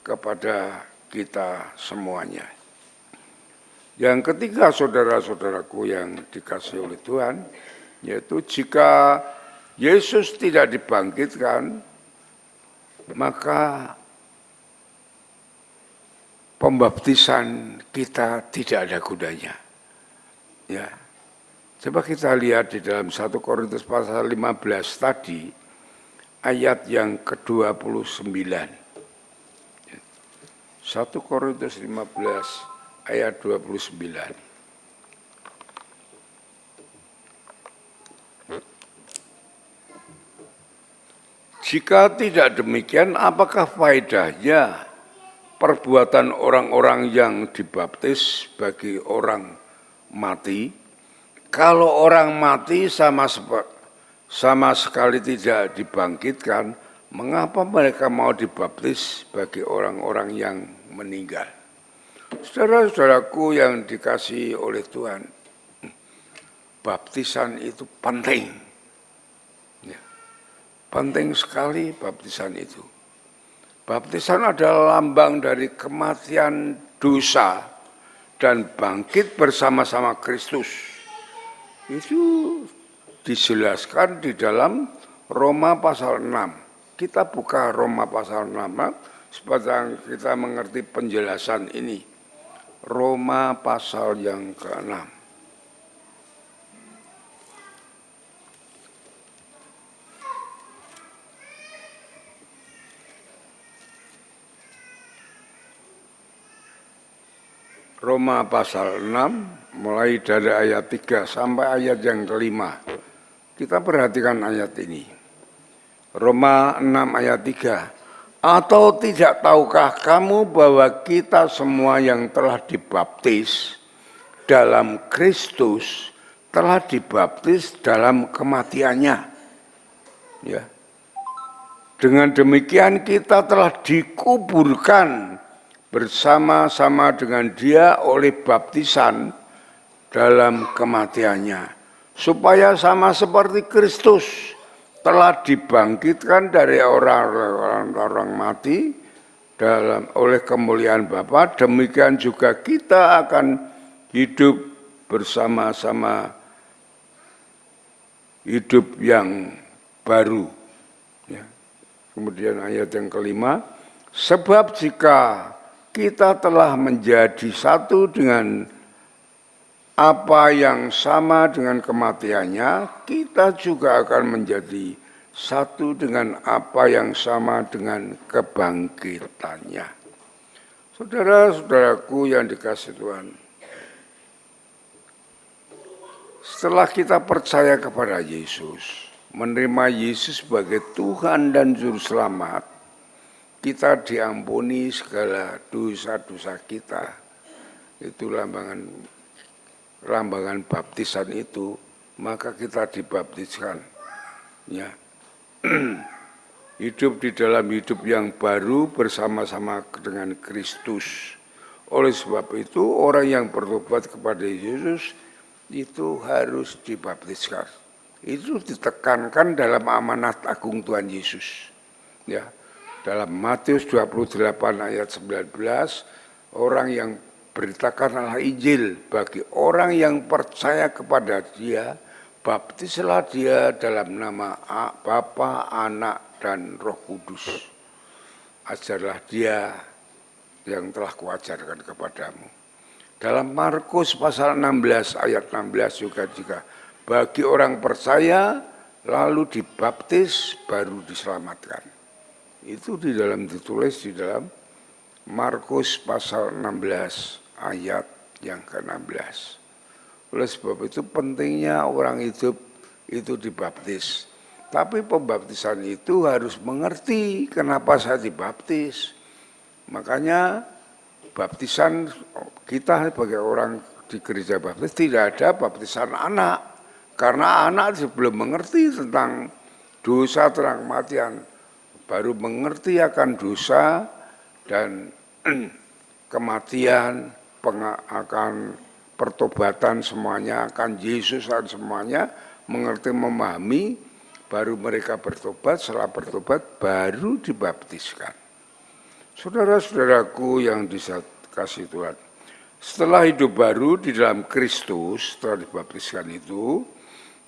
S2: kepada kita semuanya. Yang ketiga, saudara-saudaraku yang dikasihi oleh Tuhan, yaitu jika Yesus tidak dibangkitkan, maka pembaptisan kita tidak ada gunanya. Ya. Coba kita lihat di dalam 1 Korintus pasal 15 tadi, ayat yang ke-29. 1 Korintus 15 ayat 29. Jika tidak demikian, apakah faedahnya perbuatan orang-orang yang dibaptis bagi orang mati? Kalau orang mati sama sekali tidak dibangkitkan, mengapa mereka mau dibaptis bagi orang-orang yang meninggal? Saudara-saudaraku yang dikasihi oleh Tuhan, baptisan itu penting. Ya, penting sekali baptisan itu. Baptisan adalah lambang dari kematian dosa dan bangkit bersama-sama Kristus. Itu dijelaskan di dalam Roma pasal 6. Kita buka Roma pasal 6 supaya kita mengerti penjelasan ini. Roma pasal yang ke-6. Roma pasal 6 mulai dari ayat 3 sampai ayat yang kelima. Kita perhatikan ayat ini. Roma 6 ayat 3. Atau tidak tahukah kamu bahwa kita semua yang telah dibaptis dalam Kristus telah dibaptis dalam kematiannya. Ya. Dengan demikian kita telah dikuburkan bersama-sama dengan dia oleh baptisan dalam kematiannya, supaya sama seperti Kristus telah dibangkitkan dari orang-orang mati oleh kemuliaan Bapa, demikian juga kita akan hidup bersama-sama hidup yang baru. Ya. Kemudian ayat yang kelima, sebab jika kita telah menjadi satu dengan apa yang sama dengan kematiannya, kita juga akan menjadi satu dengan apa yang sama dengan kebangkitannya. Saudara-saudaraku yang dikasihi Tuhan, setelah kita percaya kepada Yesus, menerima Yesus sebagai Tuhan dan Juru Selamat, kita diampuni segala dosa-dosa kita. Itu lambangan baptisan itu, maka kita dibaptiskan. Ya. Hidup di dalam hidup yang baru bersama-sama dengan Kristus. Oleh sebab itu, orang yang bertobat kepada Yesus itu harus dibaptiskan. Itu ditekankan dalam amanat agung Tuhan Yesus. Ya. Dalam Matius 28 ayat 19, orang yang beritakanlah Injil bagi orang yang percaya kepada dia, baptislah dia dalam nama Bapa, Anak, dan Roh Kudus. Ajarlah dia yang telah kuajarkan kepadamu. Dalam Markus pasal 16 ayat 16 juga bagi orang percaya lalu dibaptis baru diselamatkan. Itu ditulis di dalam Markus pasal 16 ayat yang ke-16. Oleh sebab itu pentingnya orang hidup itu dibaptis. Tapi pembaptisan itu harus mengerti kenapa saya dibaptis. Makanya baptisan kita sebagai orang di gereja baptis tidak ada baptisan anak. Karena anak sebelum mengerti tentang dosa, tentang kematian, baru mengerti akan dosa dan kematian, akan pertobatan semuanya, akan Yesus dan semuanya, mengerti, memahami, baru mereka bertobat, setelah bertobat baru dibaptiskan. Saudara-saudaraku yang dikasihi Tuhan, setelah hidup baru di dalam Kristus, setelah dibaptiskan itu,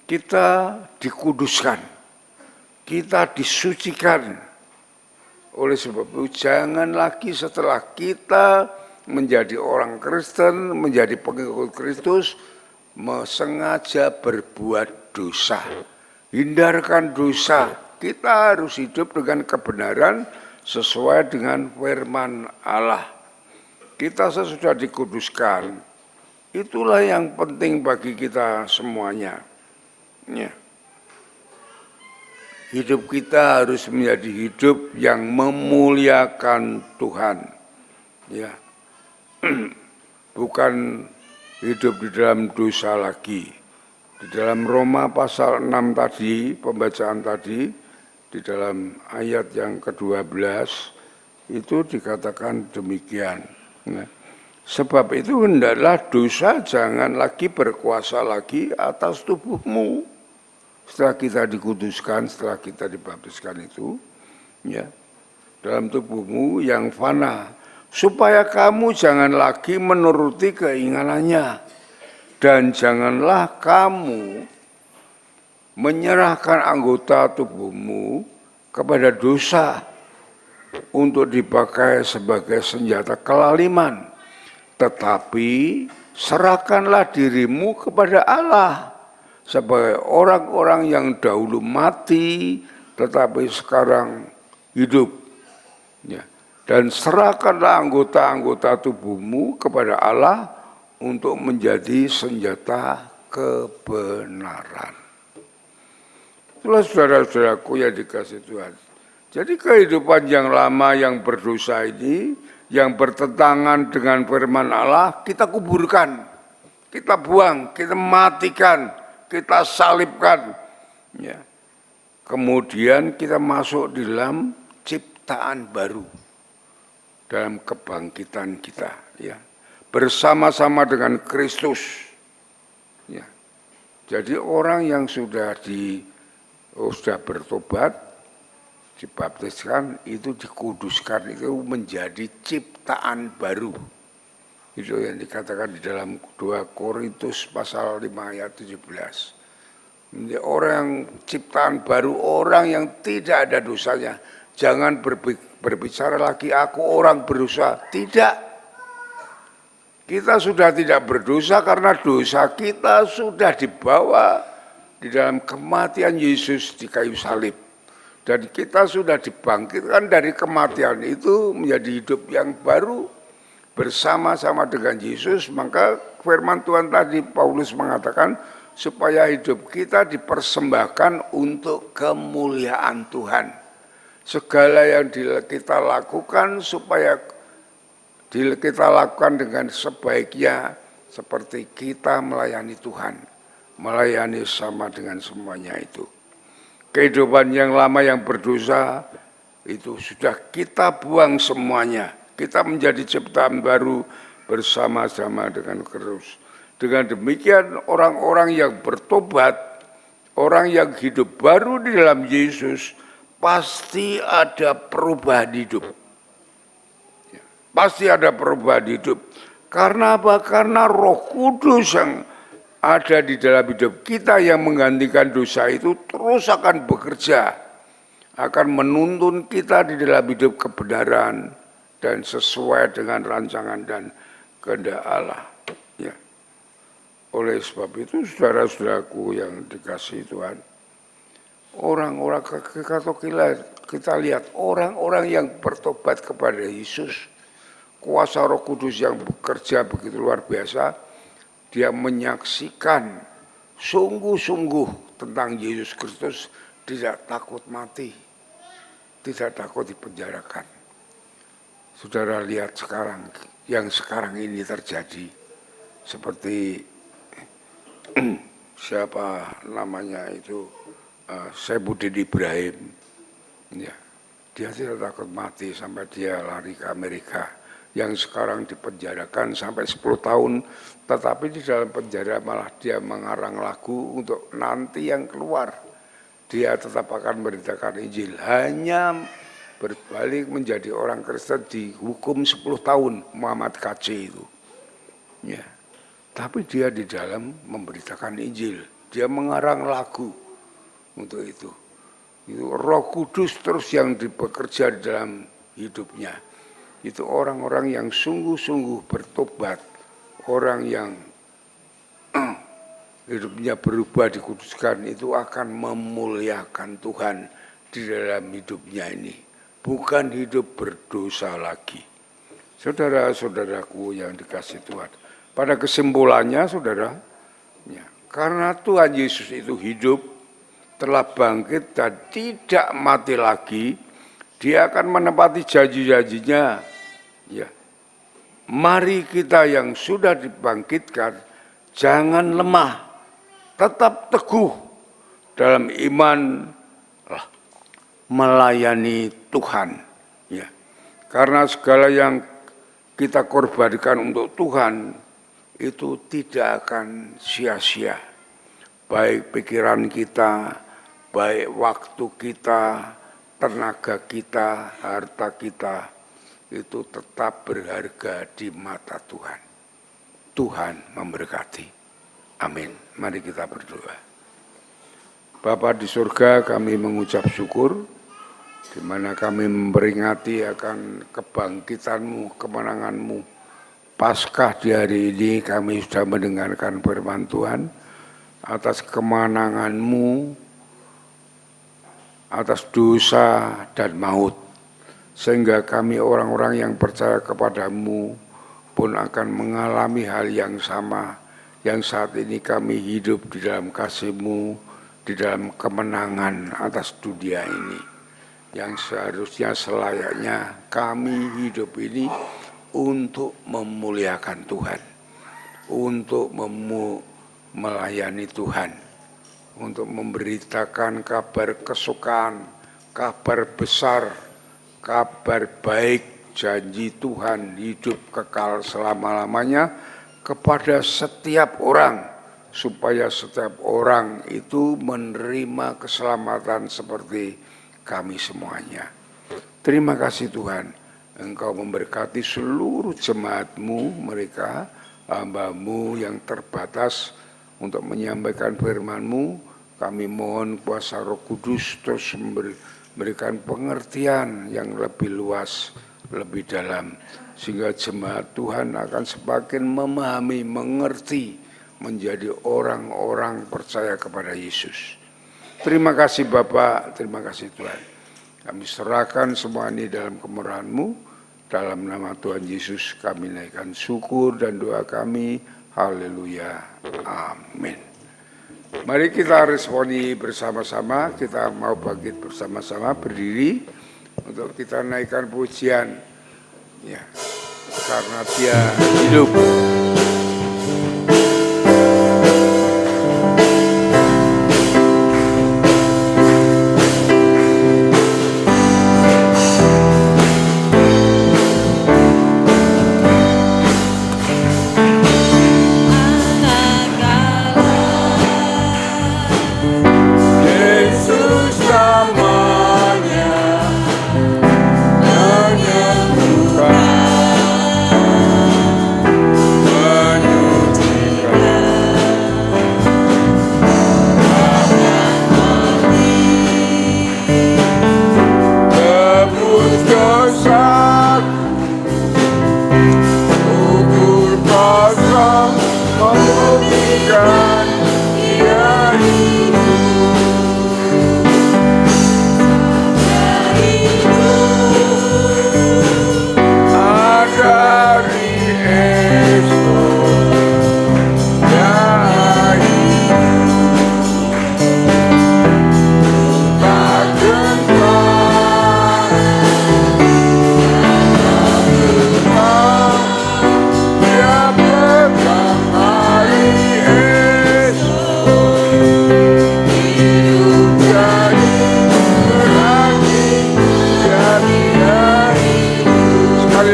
S2: kita dikuduskan, kita disucikan. Oleh sebab itu jangan lagi setelah kita menjadi orang Kristen, menjadi pengikut Kristus, sengaja berbuat dosa. Hindarkan dosa. Kita harus hidup dengan kebenaran sesuai dengan firman Allah. Kita sesudah dikuduskan. Itulah yang penting bagi kita semuanya. Ya. Hidup kita harus menjadi hidup yang memuliakan Tuhan. Ya. Bukan hidup di dalam dosa lagi. Di dalam Roma pasal 6 tadi, pembacaan tadi, di dalam ayat yang ke-12, itu dikatakan demikian. Nah, sebab itu hendaklah dosa jangan lagi berkuasa lagi atas tubuhmu. Setelah kita dikuduskan, setelah kita dibaptiskan itu, ya, dalam tubuhmu yang fana, supaya kamu jangan lagi menuruti keinginannya, dan janganlah kamu menyerahkan anggota tubuhmu kepada dosa untuk dipakai sebagai senjata kelaliman, tetapi serahkanlah dirimu kepada Allah sebagai orang-orang yang dahulu mati tetapi sekarang hidup. Ya. Dan serahkanlah anggota-anggota tubuhmu kepada Allah untuk menjadi senjata kebenaran. Itulah saudara-saudaraku yang dikasih Tuhan. Jadi kehidupan yang lama yang berdosa ini, yang bertentangan dengan firman Allah, kita kuburkan, kita buang, kita matikan, kita salibkan. Ya. Kemudian kita masuk di dalam ciptaan baru, dalam kebangkitan kita, ya, bersama-sama dengan Kristus. Ya. Jadi orang yang sudah bertobat, dibaptiskan, itu dikuduskan, itu menjadi ciptaan baru. Itu yang dikatakan di dalam 2 Korintus pasal 5 ayat 17. Menjadi orang ciptaan baru, orang yang tidak ada dosanya. Jangan berbicara lagi aku orang berdosa. Tidak. Kita sudah tidak berdosa karena dosa kita sudah dibawa di dalam kematian Yesus di kayu salib. Dan kita sudah dibangkitkan dari kematian itu menjadi hidup yang baru bersama-sama dengan Yesus. Maka firman Tuhan tadi Paulus mengatakan supaya hidup kita dipersembahkan untuk kemuliaan Tuhan. Segala yang kita lakukan supaya kita lakukan dengan sebaiknya seperti kita melayani Tuhan. Melayani sama dengan semuanya itu. Kehidupan yang lama yang berdosa itu sudah kita buang semuanya. Kita menjadi ciptaan baru bersama-sama dengan Kristus. Dengan demikian orang-orang yang bertobat, orang yang hidup baru di dalam Yesus, pasti ada perubahan hidup. Pasti ada perubahan hidup. Karena apa? Karena Roh Kudus yang ada di dalam hidup kita yang menggantikan dosa itu terus akan bekerja, akan menuntun kita di dalam hidup kebenaran dan sesuai dengan rancangan dan kehendak Allah. Ya. Oleh sebab itu saudara-saudaraku yang dikasihi Tuhan, orang-orang kalau kita lihat orang-orang yang bertobat kepada Yesus, kuasa Roh Kudus yang bekerja begitu luar biasa. Dia menyaksikan sungguh-sungguh tentang Yesus Kristus, tidak takut mati, tidak takut dipenjarakan. Saudara lihat sekarang, yang sekarang ini terjadi, seperti siapa namanya itu, Saifuddin Ibrahim, ya, dia tidak takut mati sampai dia lari ke Amerika. Yang sekarang dipenjarakan sampai 10 tahun, tetapi di dalam penjara malah dia mengarang lagu untuk nanti yang keluar. Dia tetap akan memberitakan Injil. Hanya berbalik menjadi orang Kristen dihukum 10 tahun, Muhammad KC itu. Ya. Tapi dia di dalam memberitakan Injil. Dia mengarang lagu untuk itu. Itu Roh Kudus terus yang bekerja di dalam hidupnya. Itu orang-orang yang sungguh-sungguh bertobat, orang yang hidupnya berubah dikuduskan, itu akan memuliakan Tuhan di dalam hidupnya ini. Bukan hidup berdosa lagi. Saudara-saudaraku yang dikasihi Tuhan, pada kesimpulannya saudara, ya, karena Tuhan Yesus itu hidup, telah bangkit dan tidak mati lagi, dia akan menepati janji-janjinya. Ya. Mari kita yang sudah dibangkitkan, jangan lemah, tetap teguh dalam iman melayani Tuhan. Ya. Karena segala yang kita korbankan untuk Tuhan itu tidak akan sia-sia. Baik pikiran kita, baik waktu kita, tenaga kita, harta kita, itu tetap berharga di mata Tuhan. Tuhan memberkati. Amin. Mari kita berdoa. Bapa di surga, kami mengucap syukur, di mana kami memperingati akan kebangkitan-Mu, kemenangan-Mu. Paskah di hari ini kami sudah mendengarkan firman Tuhan, atas kemenangan-Mu, atas dosa dan maut. Sehingga kami orang-orang yang percaya kepada-Mu pun akan mengalami hal yang sama, yang saat ini kami hidup di dalam kasih-Mu, di dalam kemenangan atas dunia ini. Yang seharusnya selayaknya kami hidup ini untuk memuliakan Tuhan, untuk melayani Tuhan, untuk memberitakan kabar kesukaan, kabar besar, kabar baik, janji Tuhan hidup kekal selama-lamanya kepada setiap orang, supaya setiap orang itu menerima keselamatan seperti kami semuanya. Terima kasih Tuhan, Engkau memberkati seluruh jemaat-Mu, mereka hamba-Mu yang terbatas untuk menyampaikan firman-Mu. Kami mohon kuasa Roh Kudus terus memberikan pengertian yang lebih luas, lebih dalam, sehingga jemaat Tuhan akan semakin memahami, mengerti, menjadi orang-orang percaya kepada Yesus. Terima kasih Bapak, terima kasih Tuhan. Kami serahkan semua ini dalam kemurahan-Mu, dalam nama Tuhan Yesus kami naikkan syukur dan doa kami. Haleluya, amin. Mari kita responi bersama-sama, kita mau bangkit bersama-sama, berdiri untuk kita naikkan pujian, ya, karena Dia hidup.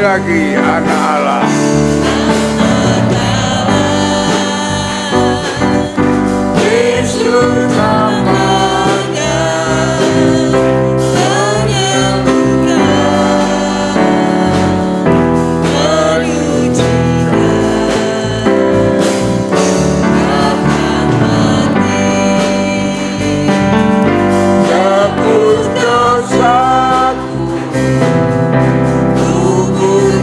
S2: Lagi anak Allah. Yesus namanya tebus dosaku, kubur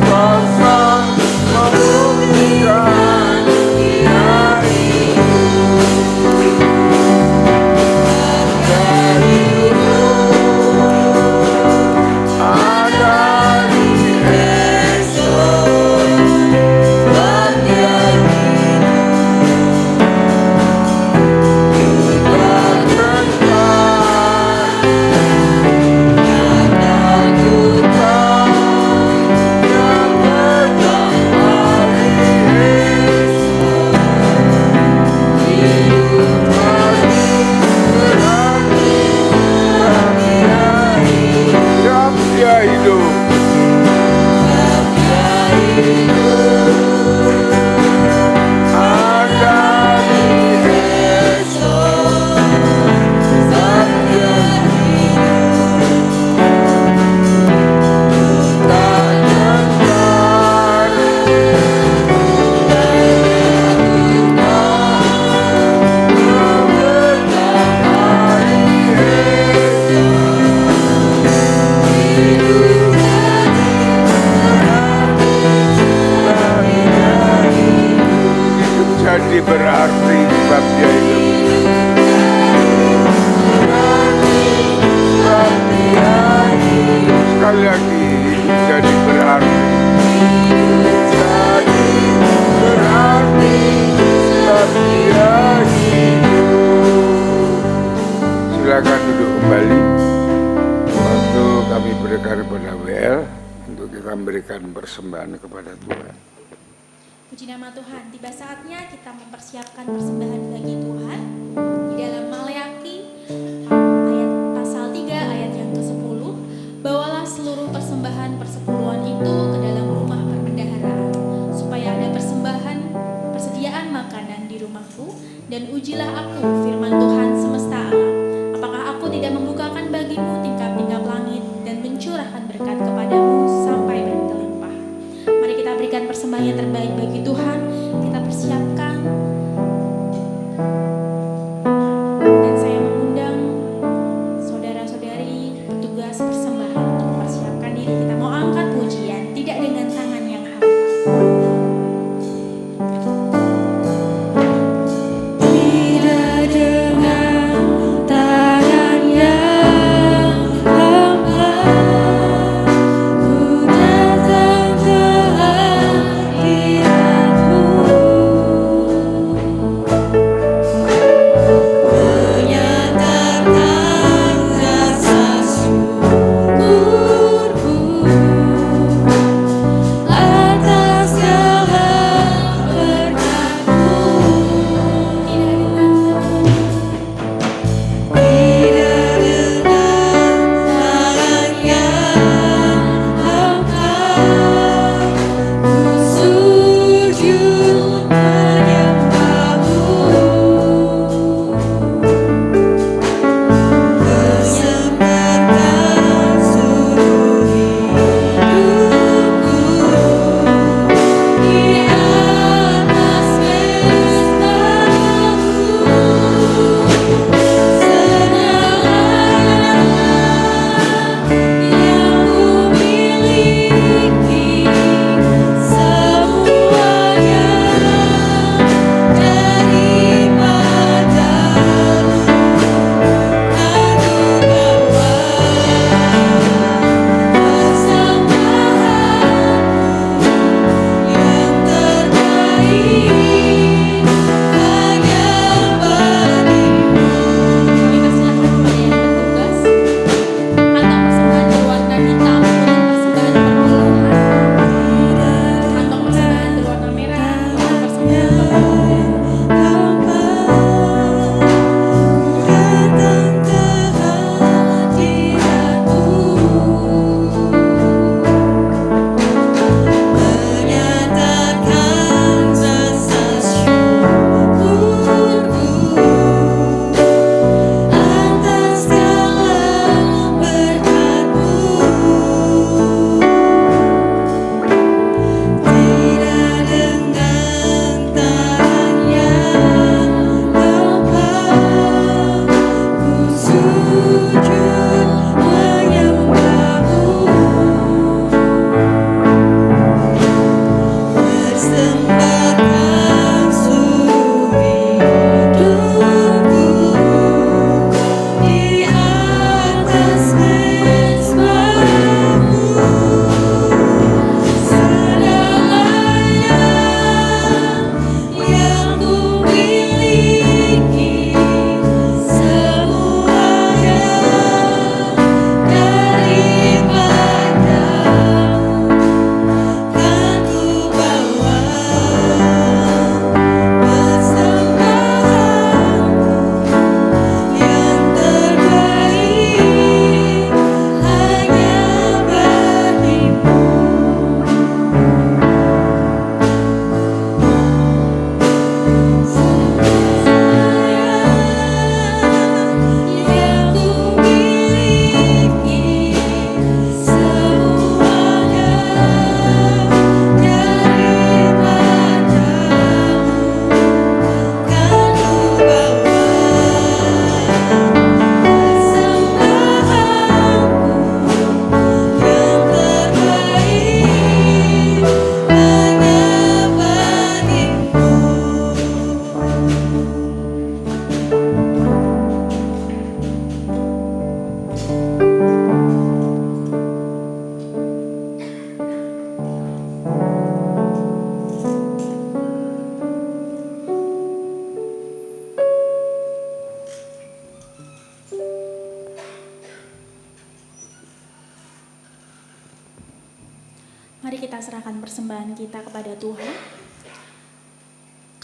S2: sekali lagi jadi berarti. Jadi berarti setia hidup. Silakan duduk kembali. Waktu kami berikan kepada WL untuk kita memberikan persembahan kepada Tuhan.
S1: Puji nama Tuhan, tiba saatnya kita mempersiapkan persembahan bagi Tuhan. Di dalam Maleakhi ayat pasal 3 ayat yang ke-10, bawalah seluruh persembahan persepuluhan itu ke dalam rumah perbendaharaan, supaya ada persembahan, persediaan makanan di rumahku, dan ujilah aku firman Tuhan semesta alam. Apakah aku tidak membukakan bagimu tingkap-tingkap langit dan mencurahkan berkat kepadamu sampai berkelimpahan. Mari kita berikan persembahan yang terbaik bagi Tuhan. Kita persiapkan. Dan saya mengundang saudara-saudari petugas persembahan untuk mempersiapkan diri. Kita mau angkat pujian, tidak dengan tangan yang hampa.
S3: Tidak
S1: Mari kita serahkan persembahan kita kepada Tuhan.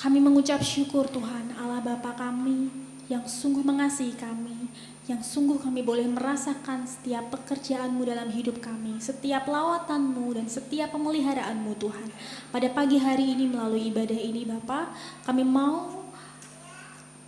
S1: Kami mengucap syukur Tuhan, Allah Bapa kami yang sungguh mengasihi kami, yang sungguh kami boleh merasakan setiap pekerjaan-Mu dalam hidup kami, setiap lawatan-Mu dan setiap pemeliharaanmu Tuhan. Pada pagi hari ini melalui ibadah ini Bapa, kami mau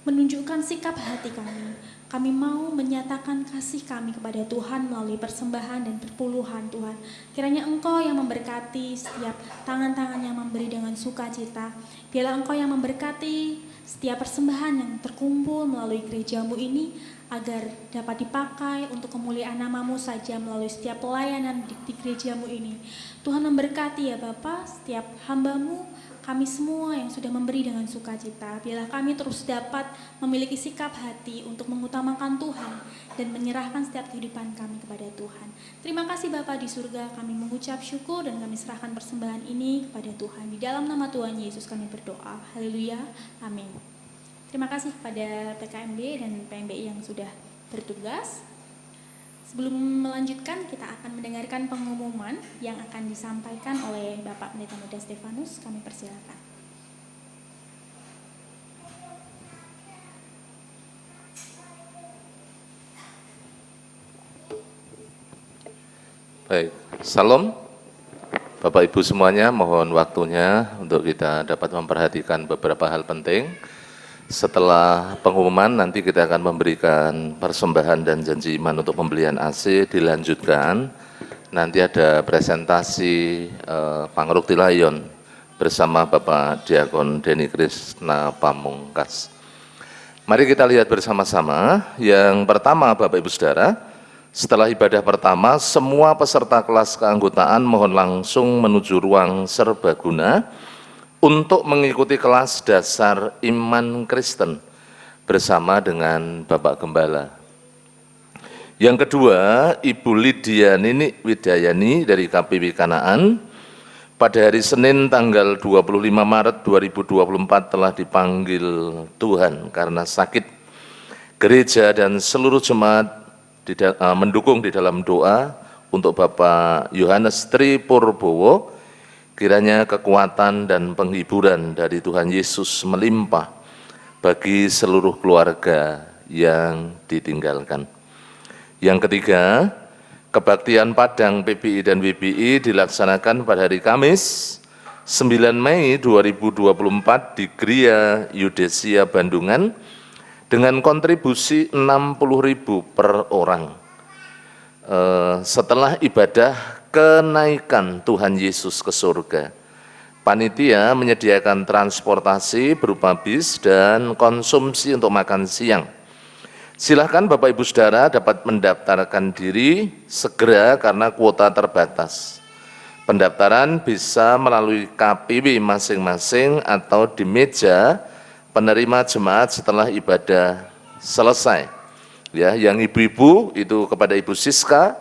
S1: menunjukkan sikap hati kami. Kami mau menyatakan kasih kami kepada Tuhan melalui persembahan dan perpuluhan Tuhan. Kiranya Engkau yang memberkati setiap tangan-tangan yang memberi dengan sukacita. Biarlah Engkau yang memberkati setiap persembahan yang terkumpul melalui gereja-Mu ini, agar dapat dipakai untuk kemuliaan nama-Mu saja melalui setiap pelayanan di gereja-Mu ini. Tuhan memberkati ya Bapa setiap hamba-Mu, kami semua yang sudah memberi dengan sukacita. Biarlah kami terus dapat memiliki sikap hati untuk mengutamakan Tuhan dan menyerahkan setiap kehidupan kami kepada Tuhan. Terima kasih Bapa di surga, kami mengucap syukur dan kami serahkan persembahan ini kepada Tuhan. Di dalam nama Tuhan Yesus kami berdoa. Haleluya. Amin. Terima kasih kepada PKMB dan PMBI yang sudah bertugas. Sebelum melanjutkan, kita akan mendengarkan pengumuman yang akan disampaikan oleh Bapak Pendeta Muda Stefanus. Kami persilakan.
S5: Baik, salam Bapak Ibu semuanya, mohon waktunya untuk kita dapat memperhatikan beberapa hal penting. Setelah pengumuman nanti kita akan memberikan persembahan dan janji iman untuk pembelian AC, dilanjutkan nanti ada presentasi Pangrukti Layon bersama Bapak Diakon Denny Krisna Pamungkas. Mari kita lihat bersama-sama. Yang pertama Bapak Ibu Saudara, setelah ibadah pertama semua peserta kelas keanggotaan mohon langsung menuju ruang serbaguna untuk mengikuti kelas dasar iman Kristen bersama dengan Bapak Gembala. Yang kedua, Ibu Lydia Nini Widayani dari KPW Kanaan pada hari Senin tanggal 25 Maret 2024 telah dipanggil Tuhan karena sakit. Gereja dan seluruh jemaat mendukung di dalam doa untuk Bapak Yohanes Tri Purbowo. Kiranya kekuatan dan penghiburan dari Tuhan Yesus melimpah bagi seluruh keluarga yang ditinggalkan. Yang ketiga, kebaktian Padang PBI dan WBI dilaksanakan pada hari Kamis 9 Mei 2024 di Gria Yudesia Bandungan dengan kontribusi 60.000 per orang. Setelah ibadah kenaikan Tuhan Yesus ke surga, panitia menyediakan transportasi berupa bis dan konsumsi untuk makan siang. Silakan Bapak Ibu Saudara dapat mendaftarkan diri segera karena kuota terbatas. Pendaftaran bisa melalui KPW masing-masing atau di meja penerima jemaat setelah ibadah selesai. Ya, yang ibu-ibu itu kepada Ibu Siska,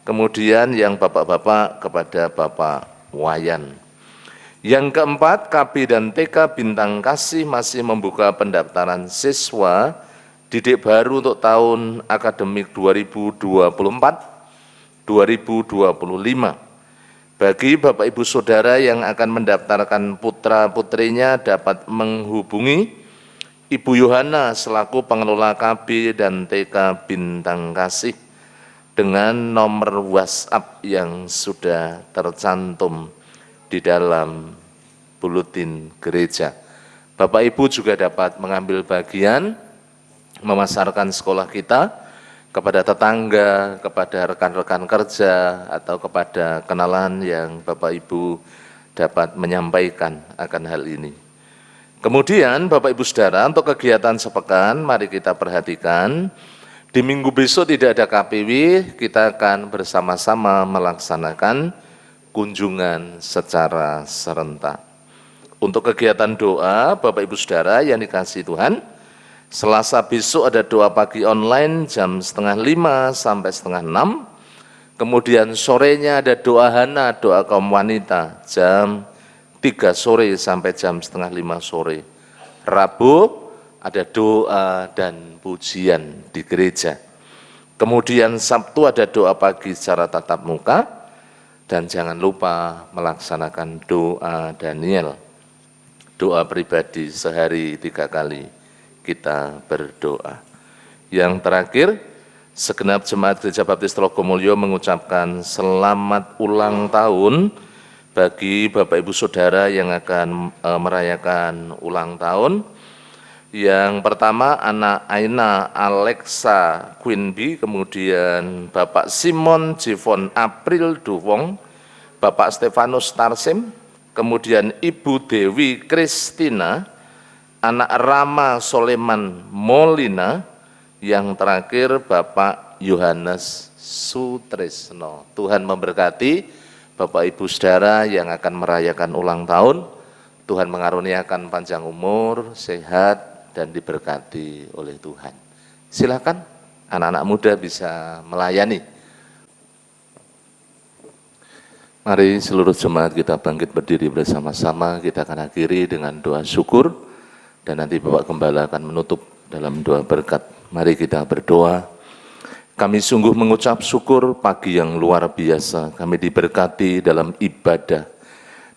S5: kemudian yang bapak-bapak kepada Bapak Wayan. Yang keempat, KB dan TK Bintang Kasih masih membuka pendaftaran siswa didik baru untuk tahun akademik 2024-2025. Bagi Bapak Ibu Saudara yang akan mendaftarkan putra-putrinya dapat menghubungi Ibu Yohana selaku pengelola KB dan TK Bintang Kasih dengan nomor WhatsApp yang sudah tercantum di dalam buletin gereja. Bapak Ibu juga dapat mengambil bagian memasarkan sekolah kita kepada tetangga, kepada rekan-rekan kerja, atau kepada kenalan yang Bapak Ibu dapat menyampaikan akan hal ini. Kemudian Bapak Ibu Saudara, untuk kegiatan sepekan mari kita perhatikan. Di minggu besok tidak ada KPW, kita akan bersama-sama melaksanakan kunjungan secara serentak. Untuk kegiatan doa, Bapak Ibu Saudara yang dikasihi Tuhan, Selasa besok ada doa pagi online jam 4:30 sampai 5:30. Kemudian sorenya ada doa Hana, doa kaum wanita, jam 3 sore sampai jam 4:30 sore. Rabu ada doa dan pujian di gereja. Kemudian Sabtu ada doa pagi secara tatap muka. Dan jangan lupa melaksanakan doa Daniel, doa pribadi sehari 3 kali kita berdoa. Yang terakhir, segenap jemaat Gereja Baptis Trogomulyo mengucapkan selamat ulang tahun bagi Bapak Ibu Saudara yang akan merayakan ulang tahun. Yang pertama anak Aina Alexa Quinby, kemudian Bapak Simon Jevon April Duwong, Bapak Stefanus Tarsim, kemudian Ibu Dewi Kristina, anak Rama Soleman Molina, yang terakhir Bapak Yohanes Sutrisno. Tuhan memberkati Bapak Ibu Saudara yang akan merayakan ulang tahun. Tuhan mengaruniakan panjang umur, sehat, dan diberkati oleh Tuhan. Silakan anak-anak muda bisa melayani. Mari seluruh jemaat kita bangkit berdiri bersama-sama, kita akan akhiri dengan doa syukur, dan nanti Bapak Gembala akan menutup dalam doa berkat. Mari kita berdoa. Kami sungguh mengucap syukur pagi yang luar biasa, kami diberkati dalam ibadah,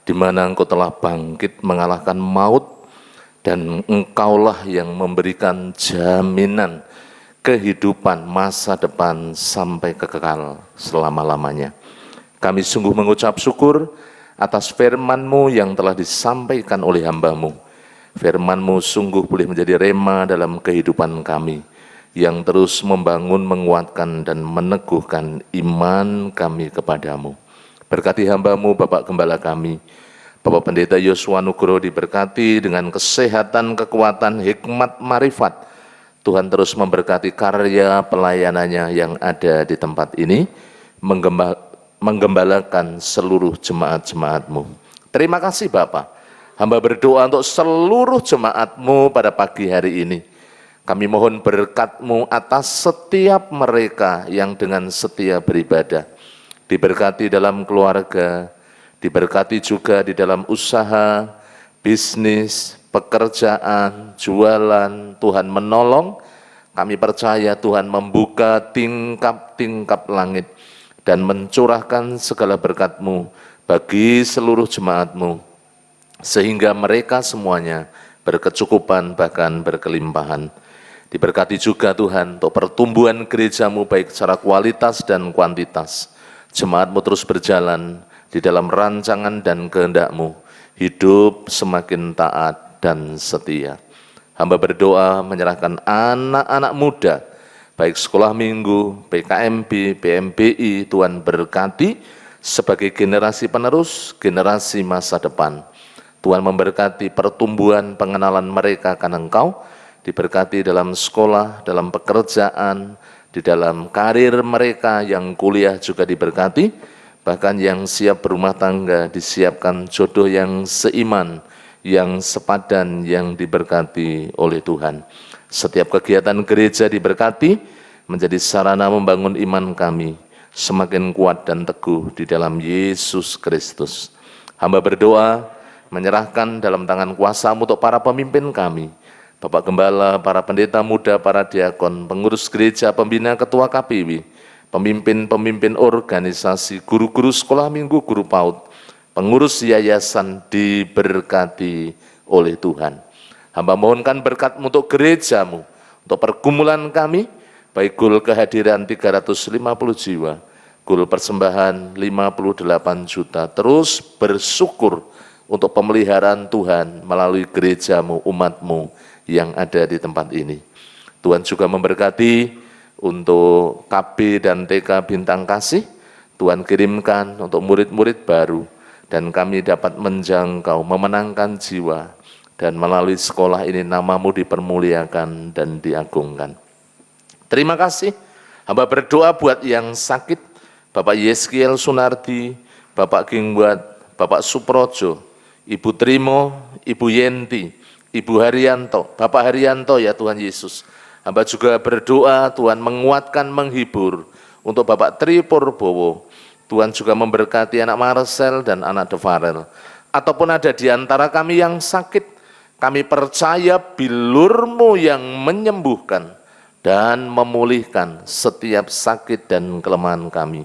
S5: di mana Engkau telah bangkit mengalahkan maut, dan Engkaulah yang memberikan jaminan kehidupan masa depan sampai kekal selama-lamanya. Kami sungguh mengucap syukur atas firman-Mu yang telah disampaikan oleh hamba-Mu. Firman-Mu sungguh boleh menjadi rema dalam kehidupan kami, yang terus membangun, menguatkan, dan meneguhkan iman kami kepadamu. Berkati hamba-Mu Bapak Gembala kami, Bapak Pendeta Yosua Nugroho diberkati dengan kesehatan, kekuatan, hikmat, marifat. Tuhan terus memberkati karya pelayanannya yang ada di tempat ini, menggembalakan seluruh jemaat-jemaat-Mu. Terima kasih Bapak. Hamba berdoa untuk seluruh jemaat-Mu pada pagi hari ini. Kami mohon berkat-Mu atas setiap mereka yang dengan setia beribadah. Diberkati dalam keluarga, diberkati juga di dalam usaha, bisnis, pekerjaan, jualan. Tuhan menolong. Kami percaya Tuhan membuka tingkap-tingkap langit dan mencurahkan segala berkat-Mu bagi seluruh jemaat-Mu, sehingga mereka semuanya berkecukupan bahkan berkelimpahan. Diberkati juga Tuhan untuk pertumbuhan gereja-Mu baik secara kualitas dan kuantitas. Jemaat-Mu terus berjalan di dalam rancangan dan kehendak-Mu, hidup semakin taat dan setia. Hamba berdoa menyerahkan anak-anak muda, baik sekolah minggu, PKMB, PMBI, Tuhan berkati sebagai generasi penerus, generasi masa depan. Tuhan memberkati pertumbuhan pengenalan mereka akan Engkau, diberkati dalam sekolah, dalam pekerjaan, di dalam karir mereka, yang kuliah juga diberkati, bahkan yang siap berumah tangga disiapkan jodoh yang seiman, yang sepadan, yang diberkati oleh Tuhan. Setiap kegiatan gereja diberkati, menjadi sarana membangun iman kami semakin kuat dan teguh di dalam Yesus Kristus. Hamba berdoa, menyerahkan dalam tangan kuasa-Mu untuk para pemimpin kami, Bapak Gembala, para pendeta muda, para diakon, pengurus gereja, pembina, ketua KPW, pemimpin-pemimpin organisasi, guru-guru sekolah minggu, guru PAUD, pengurus yayasan diberkati oleh Tuhan. Hamba mohonkan berkat-Mu untuk gereja-Mu, untuk pergumulan kami, baik gul kehadiran 350 jiwa, gul persembahan 58 juta, terus bersyukur untuk pemeliharaan Tuhan melalui gereja-Mu, umat-Mu yang ada di tempat ini. Tuhan juga memberkati untuk KB dan TK Bintang Kasih, Tuhan kirimkan untuk murid-murid baru, dan kami dapat menjangkau, memenangkan jiwa, dan melalui sekolah ini nama-Mu dipermuliakan dan diagungkan. Terima kasih. Hamba berdoa buat yang sakit, Bapak Yeskiel Sunardi, Bapak Gingbuat, Bapak Suprojo, Ibu Trimo, Ibu Yenti, Ibu Haryanto, Bapak Haryanto ya Tuhan Yesus. Hamba juga berdoa Tuhan menguatkan, menghibur untuk Bapak Tri Purbowo. Tuhan juga memberkati anak Marcel dan anak Devarel. Ataupun ada di antara kami yang sakit, kami percaya bilur-Mu yang menyembuhkan dan memulihkan setiap sakit dan kelemahan kami.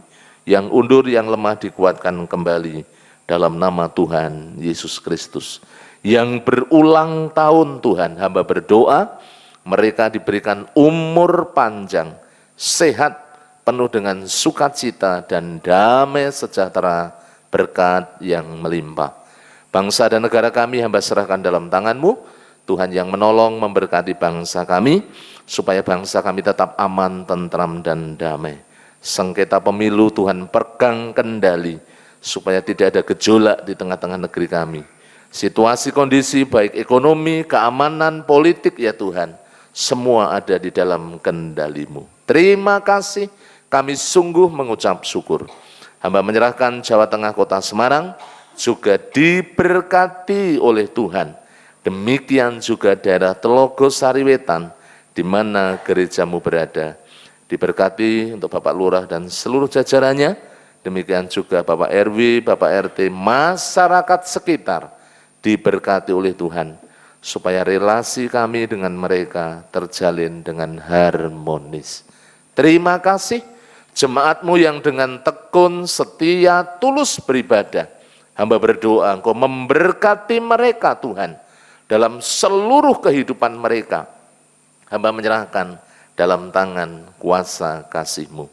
S5: yang undur, yang lemah dikuatkan kembali dalam nama Tuhan Yesus Kristus. Yang berulang tahun Tuhan, hamba berdoa mereka diberikan umur panjang, sehat, penuh dengan sukacita dan damai sejahtera, berkat yang melimpah. Bangsa dan negara kami hamba serahkan dalam tangan-Mu, Tuhan yang menolong memberkati bangsa kami, supaya bangsa kami tetap aman, tentram, dan damai. Sengketa pemilu Tuhan pegang kendali, supaya tidak ada gejolak di tengah-tengah negeri kami. Situasi kondisi baik ekonomi, keamanan, politik ya Tuhan, semua ada di dalam kendali-Mu. Terima kasih, kami sungguh mengucap syukur. Hamba menyerahkan Jawa Tengah Kota Semarang juga diberkati oleh Tuhan. Demikian juga daerah Telogo Sariwetan, di mana gereja-Mu berada. Diberkati untuk Bapak Lurah dan seluruh jajarannya. Demikian juga Bapak RW, Bapak RT, masyarakat sekitar diberkati oleh Tuhan, supaya relasi kami dengan mereka terjalin dengan harmonis. Terima kasih jemaat-Mu yang dengan tekun, setia, tulus beribadah. Hamba berdoa Engkau memberkati mereka Tuhan, dalam seluruh kehidupan mereka. Hamba menyerahkan dalam tangan kuasa kasih-Mu.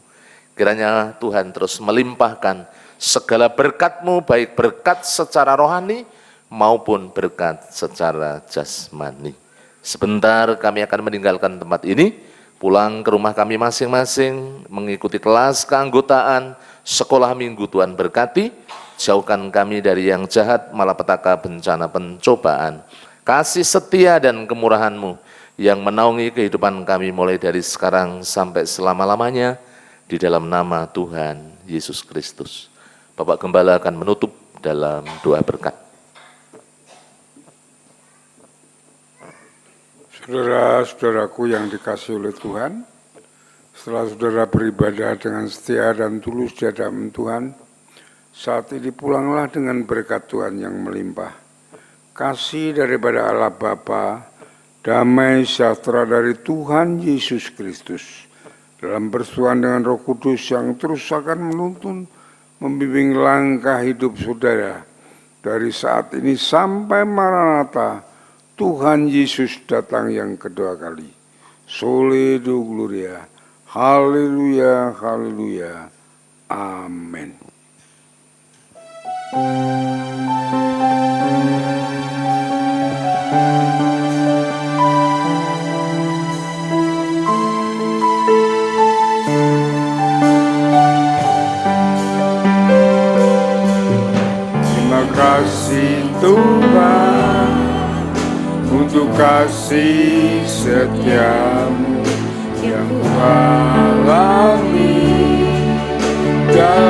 S5: Kiranya Tuhan terus melimpahkan segala berkat-Mu, baik berkat secara rohani maupun berkat secara jasmani. Sebentar kami akan meninggalkan tempat ini, pulang ke rumah kami masing-masing, mengikuti kelas keanggotaan, sekolah minggu. Tuhan berkati, jauhkan kami dari yang jahat, malapetaka, bencana, pencobaan. Kasih setia dan kemurahan-Mu yang menaungi kehidupan kami mulai dari sekarang sampai selama-lamanya, di dalam nama Tuhan Yesus Kristus. Bapak Gembala akan menutup dalam doa berkat.
S2: Saudara-saudaraku yang dikasihi oleh Tuhan, setelah saudara beribadah dengan setia dan tulus di hadapan Tuhan, saat ini pulanglah dengan berkat Tuhan yang melimpah. Kasih daripada Allah Bapa, damai sejahtera dari Tuhan Yesus Kristus, dalam bersuan dengan Roh Kudus yang terus akan menuntun, membimbing langkah hidup saudara, dari saat ini sampai Maranatha, Tuhan Yesus datang yang kedua kali. Soli Deo Gloria. Haleluya, haleluya. Amin. Terima kasih Tuhan untuk kasih setiamu yang Ku alami dalam